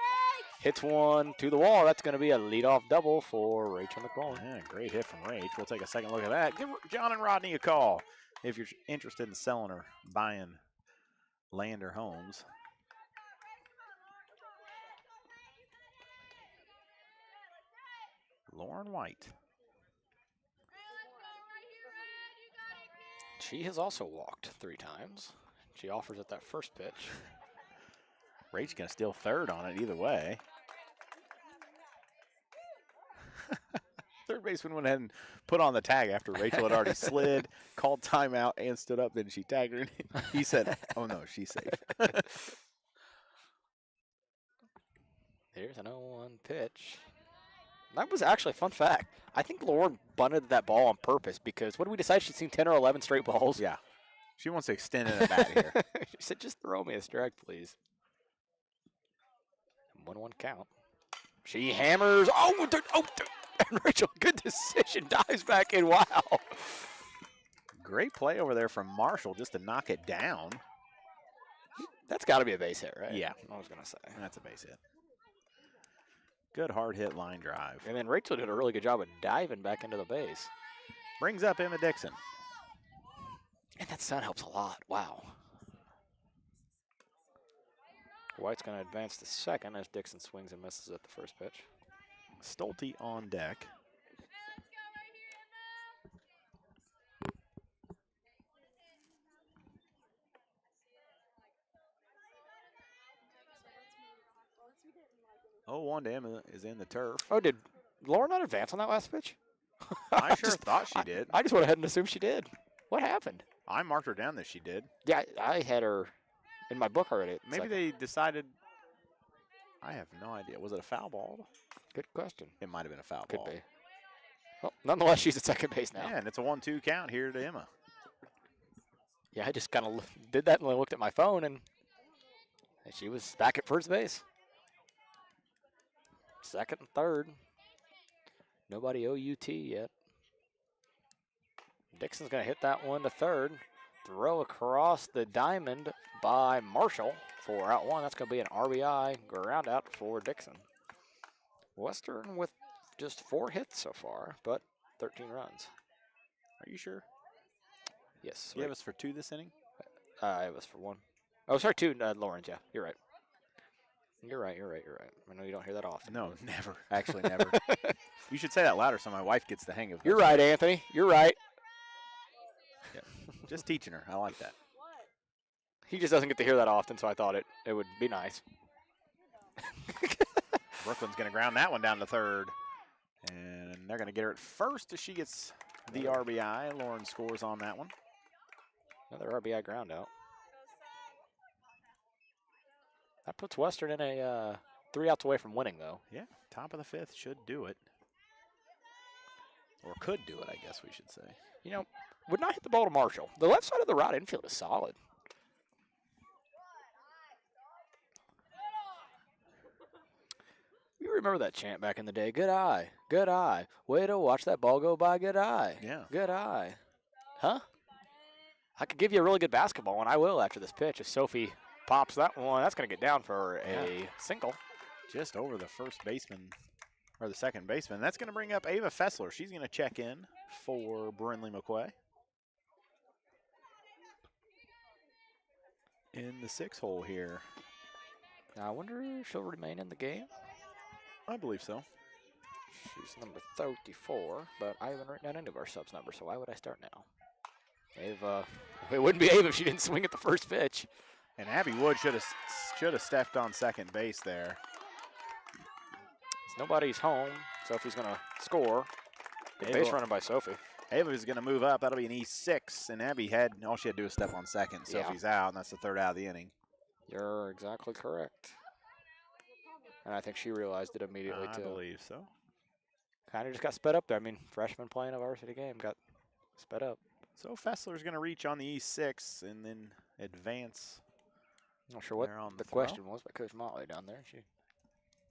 hits one to the wall. That's going to be a leadoff double for Rachel McMullen. Yeah, great hit from Rach. We'll take a second look at that. Give John and Rodney a call if you're interested in selling or buying land or homes. Lauren White. She has also walked 3 times. She offers at that first pitch. Rach going to steal third on it either way. Third baseman went ahead and put on the tag after Rachel had already slid, called timeout, and stood up. Then she tagged her. He said, oh, no, she's safe. Here's an 0-1 pitch. That was actually a fun fact. I think Lauren bunted that ball on purpose because what did we decide? She'd seen 10 or 11 straight balls. Yeah. She wants to extend it at bat here. She said, just throw me a strike, please. 1-1 count. She hammers. And Rachel, good decision. Dives back in. Wow. Great play over there from Marshall just to knock it down. That's got to be a base hit, right? Yeah. I was going to say. That's a base hit. Good hard hit line drive. And then Rachel did a really good job of diving back into the base. Brings up Emma Dixon. And that sun helps a lot. Wow. White's going to advance to second as Dixon swings and misses at the first pitch. Stolte on deck. Oh, 1 to Emma is in the turf. Oh, did Laura not advance on that last pitch? I sure thought she did. I just went ahead and assumed she did. What happened? I marked her down that she did. Yeah, I had her in my book already. Maybe they decided. I have no idea. Was it a foul ball? Good question. It might have been a foul Could ball. be. Well, nonetheless, she's at second base now. Yeah, and it's a 1-2 count here to Emma. Yeah, I just kind of did that and I looked at my phone, and she was back at first base. Second and third. Nobody OUT yet. Dixon's going to hit that one to third. Throw across the diamond by Marshall for out one. That's going to be an RBI ground out for Dixon. Western with just 4 hits so far, but 13 runs. Are you sure? Yes. You have us for 2 this inning? It was for 1. Oh, sorry, 2. Lawrence, yeah. You're right. You're right. I know you don't hear that often. No, never. Actually, never. You should say that louder so my wife gets the hang of it. You're right, Anthony. You're right. Yeah. Just teaching her. I like that. He just doesn't get to hear that often, so I thought it would be nice. Brooklyn's going to ground that one down to third. And they're going to get her at first as she gets the RBI. Lauren scores on that one. Another RBI ground out. That puts Western in a 3 outs away from winning, though. Yeah, top of the 5th should do it. Or could do it, I guess we should say. You know, would not hit the ball to Marshall. The left side of the Routt infield is solid. You remember that chant back in the day? Good eye, good eye. Way to watch that ball go by, good eye. Yeah. Good eye. Huh? I could give you a really good basketball one. I will after this pitch. If Sophie pops that one, that's going to get down for a single. Just over the first baseman, or the second baseman. That's going to bring up Ava Fessler. She's going to check in for Brinley McQuay. In the 6 hole here. Now, I wonder if she'll remain in the game. I believe so. She's number 34, but I haven't written down any of our subs numbers, so why would I start now? Ava, it wouldn't be Ava if she didn't swing at the first pitch. And Abby Wood should have stepped on second base there. Nobody's home. Sophie's going to score. Good base running by Sophie. Ava's going to move up. That'll be an E6. And Abby all she had to do was step on second. Sophie's out, and that's the 3rd out of the inning. You're exactly correct. And I think she realized it immediately, too. I believe so. Kind of just got sped up there. I mean, freshman playing a varsity game got sped up. So Fessler's going to reach on the E6 and then advance. Not sure what the question was by Coach Motley down there.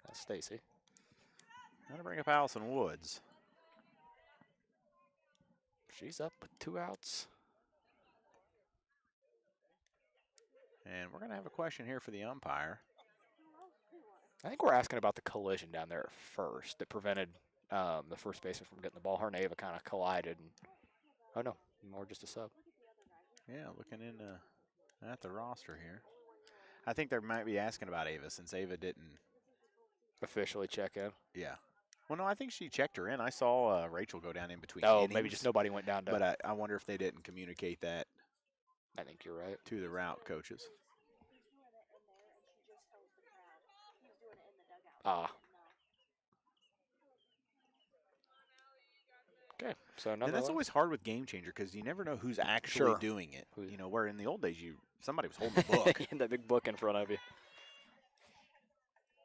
That's Stacy. Going to bring up Allison Woods. She's up with 2 outs. And we're going to have a question here for the umpire. I think we're asking about the collision down there at first that prevented the first baseman from getting the ball. Her and Ava kind of collided. And, oh, no, more just a sub. Yeah, looking at the roster here. I think they might be asking about Ava since Ava didn't officially check in. Yeah. Well, no, I think she checked her in. I saw Rachel go down in between innings, maybe just nobody went down to. But I wonder if they didn't communicate that. I think you're right. To the Routt coaches. Okay, so and that's always hard with Game Changer because you never know who's actually doing it. You know, where in the old days somebody was holding the book. and that big book in front of you.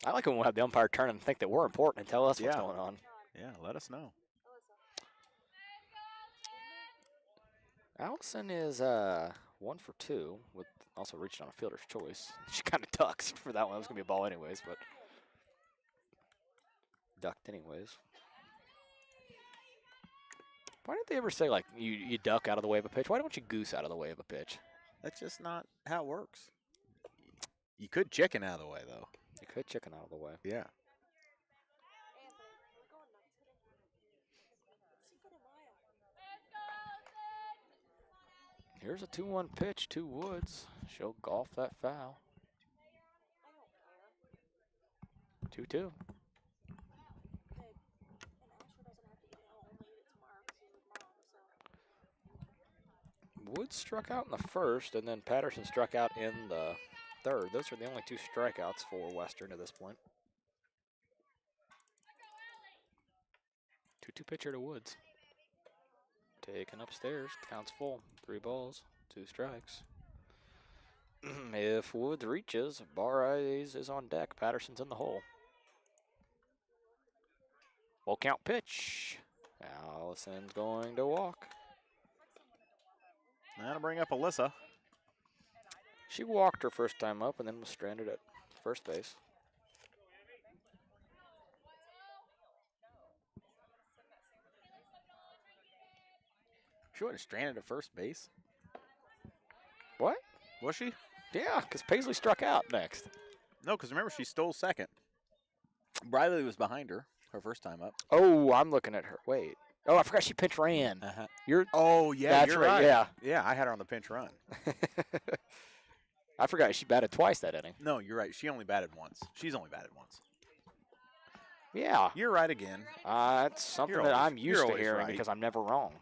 I like when we have the umpire turn and think that we're important and tell us what's Yeah. going on. Yeah, let us know. Allison is 1 for 2 with also reaching on a fielder's choice. She kind of ducks for that one. It was going to be a ball anyways, but ducked anyways. Why didn't they ever say, like, you duck out of the way of a pitch? Why don't you goose out of the way of a pitch? That's just not how it works. You could chicken out of the way, though. You could chicken out of the way. Yeah. Here's a 2-1 pitch to Woods. She'll golf that foul. 2-2. Woods struck out in the first, and then Patterson struck out in the third. Those are the only 2 strikeouts for Western at this point. 2-2 pitcher to Woods. Taken upstairs, counts full. 3 balls, 2 strikes. If Woods reaches, Barres is on deck. Patterson's in the hole. Full count pitch. Allison's going to walk. That'll bring up Alyssa. She walked her first time up and then was stranded at first base. She wasn't stranded at first base. What? Was she? Yeah, because Paisley struck out next. No, because remember, she stole second. Briley was behind her first time up. Oh, I'm looking at her. Wait. Oh, I forgot she pinch ran. Uh-huh. You're. Oh, yeah, That's you're right, right. yeah. Yeah, I had her on the pinch run. I forgot she batted twice that inning. No, you're right. She only batted once. She's only batted once. Yeah. You're right again. That's something You're that always- I'm you're used to always hearing right. because I'm never wrong.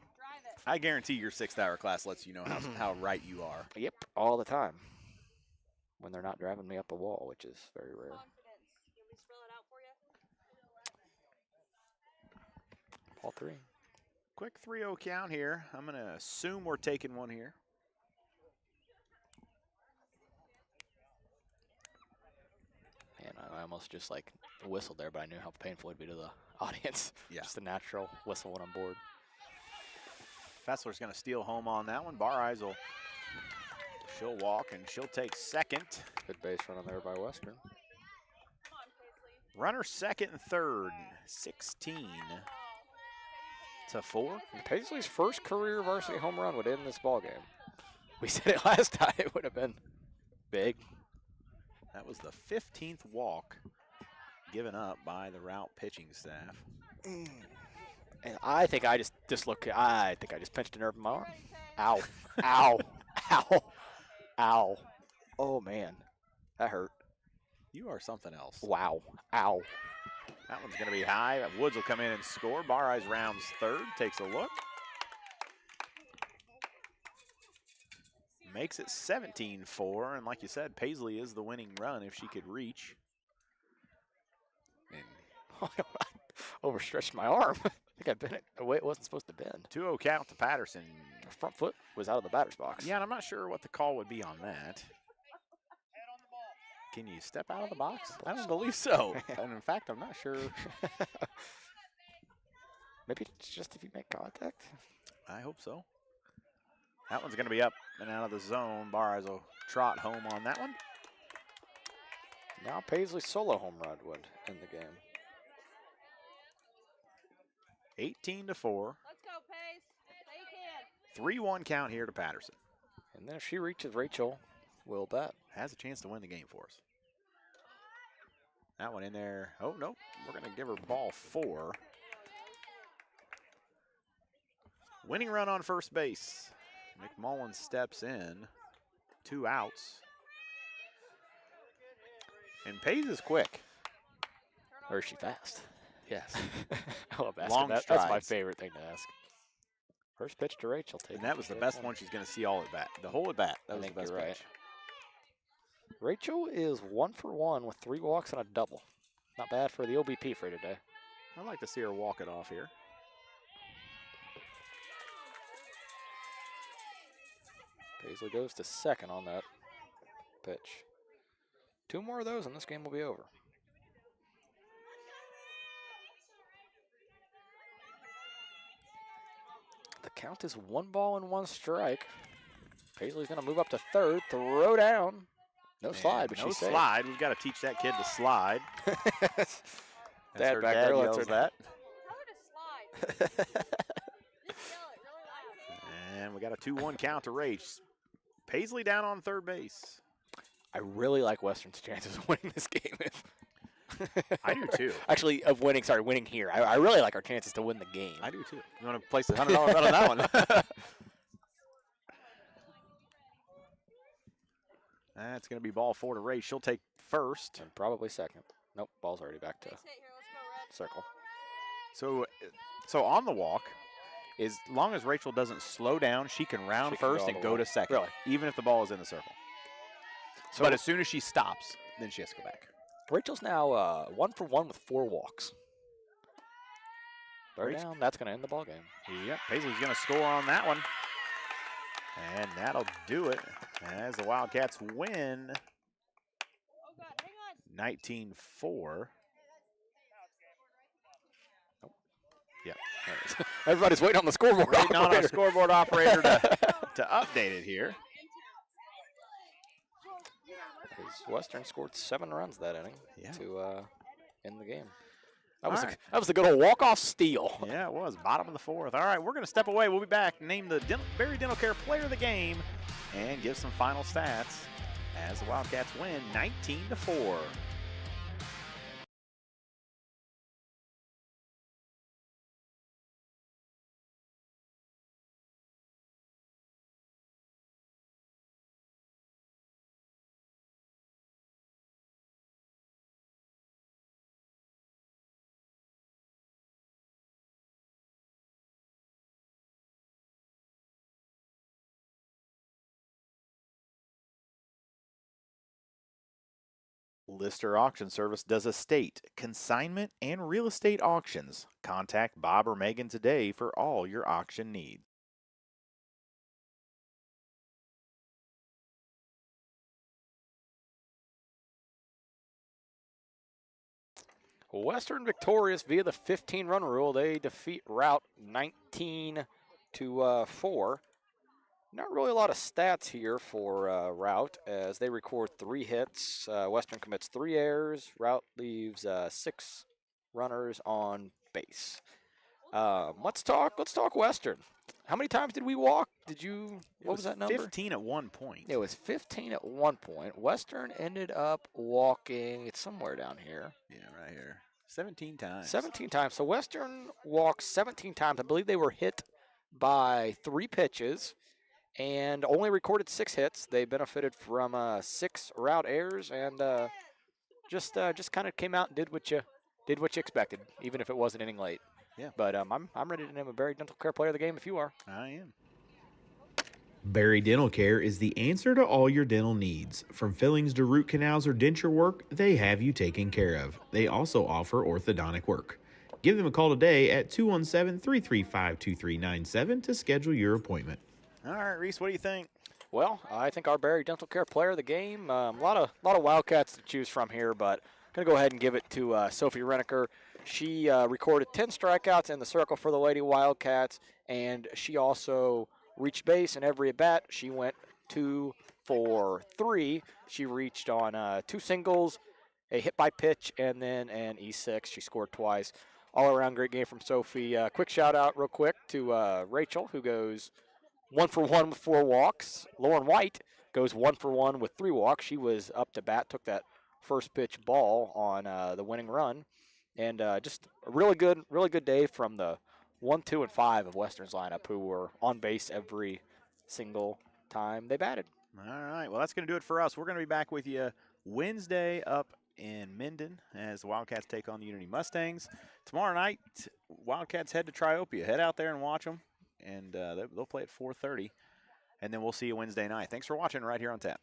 I guarantee your 6th-hour class lets you know how right you are. Yep, all the time. When they're not driving me up a wall, which is very rare. Ball 3. Quick 3-0 count here. I'm going to assume we're taking one here. Man, I almost just like whistled there, but I knew how painful it'd be to the audience. Yeah. Just a natural whistle when I'm bored. Fessler's going to steal home on that one. Barres will, she'll walk and she'll take second. Good base running there by Western. Runner second and third, 16-4. Paisley's first career varsity home run would end this ball game. We said it last time; it would have been big. That was the 15th walk given up by the Routt pitching staff. And I think I just I think I just pinched a nerve in my arm. Ow! Ow! Ow! Ow! Oh man, that hurt. You are something else. Wow! Ow! That one's going to be high. Woods will come in and score. Barres rounds third, takes a look. Makes it 17-4, and like you said, Paisley is the winning run if she could reach. And Overstretched my arm. I think I bent it the way it wasn't supposed to bend. 2-0 count to Patterson. The front foot was out of the batter's box. Yeah, and I'm not sure what the call would be on that. Can you step out of the box? I don't believe so. And in fact, I'm not sure. Maybe it's just if you make contact. I hope so. That one's going to be up and out of the zone. Barres will trot home on that one. Now Paisley's solo home run would end the game. 18-4. Let's go, Pace. Say you can. 3-1 count here to Patterson. And then if she reaches Rachel, will bet. Has a chance to win the game for us. That one in there. Oh, no. We're going to give her ball 4. Winning run on first base. McMullen steps in. 2 outs. And Pays is quick. Or is she fast? Yes. I love asking Long that. That's my strides. favorite thing to ask. First pitch to Rachel. And that was the best one she's going to see all at bat. The whole at bat. That I was the think best you're right. pitch. Rachel is 1 for 1 with 3 walks and a double. Not bad for the OBP for today. I'd like to see her walk it off here. Paisley goes to second on that pitch. 2 more of those and this game will be over. Count is 1 ball and 1 strike. Paisley's going to move up to third, throw down. No slide, but no she's safe. slide. We've got to teach that kid to slide. As Dad her back dad there lets yells her- that. Tell her to slide. Just yell it really loud. And we got a 2-1 count to Rach. Paisley down on third base. I really like Western's chances of winning this game. I do too. Actually, of winning here. I really like our chances to win the game. I do too. You want to place a $100 bet on that one? That's going to be ball 4 to Rach. She'll take first. And probably second. Nope, ball's already back to Base hit here. Let's go, Red. circle. So on the walk, as long as Rachel doesn't slow down, she can round She can go first all and the go way. to second. Really? Even if the ball is in the circle. So But as soon as she stops, then she has to go back. Rachel's now 1 for 1 with 4 walks. Third Rach- down, that's going to end the ball game. Yep, Paisley's going to score on that one. And that'll do it as the Wildcats win Oh, God. Hang on. 19-4. Yep. There it is. Everybody's waiting on the scoreboard. Waiting on our operator. scoreboard operator to update it here. Because Western scored 7 runs that inning Yeah. to end the game. That was, All right. that was a good old walk-off steal. Yeah, it was. Bottom of the 4th. All right, we're going to step away. We'll be back, name the Berry Dental Care player of the game, and give some final stats as the Wildcats win 19-4. Lister Auction Service does estate, consignment, and real estate auctions. Contact Bob or Megan today for all your auction needs. Western victorious via the 15-run rule. They defeat Routt 19-4. Not really a lot of stats here for Routt as they record 3 hits. Western commits 3 errors. Routt leaves 6 runners on base. Let's talk Western. How many times did we walk? What was that number? 15 at one point. It was 15 at one point. Western ended up walking, it's somewhere down here. Yeah, right here. 17 times. 17 times. So Western walked 17 times. I believe they were hit by 3 pitches and only recorded 6 hits. They benefited from 6 route errors and just kind of came out and did what you expected, even if it was an inning late. Yeah. But I'm ready to name a Berry Dental Care player of the game if you are. I am. Berry Dental Care is the answer to all your dental needs. From fillings to root canals or denture work, they have you taken care of. They also offer orthodontic work. Give them a call today at 217-335-2397 to schedule your appointment. All right, Reese, what do you think? Well, I think our Berry Dental Care player of the game. A lot of Wildcats to choose from here, but I'm gonna go ahead and give it to Sophie Reneker. She recorded 10 strikeouts in the circle for the Lady Wildcats, and she also reached base in every at bat. She went 2 for 3. She reached on 2 singles, a hit by pitch, and then an E6. She scored twice. All around great game from Sophie. Quick shout out, real quick, to Rachel, who goes 1 for 1 with 4 walks. Lauren White goes 1 for 1 with 3 walks. She was up to bat, took that first pitch ball on the winning run, and just a really good day from the 1, 2, and 5 of Western's lineup, who were on base every single time they batted. All right, well, that's going to do it for us. We're going to be back with you Wednesday up in Minden as the Wildcats take on the Unity Mustangs. Tomorrow night, Wildcats head to Triopia. Head out there and watch them, and they'll play at 4:30, and then we'll see you Wednesday night. Thanks for watching right here on Tap.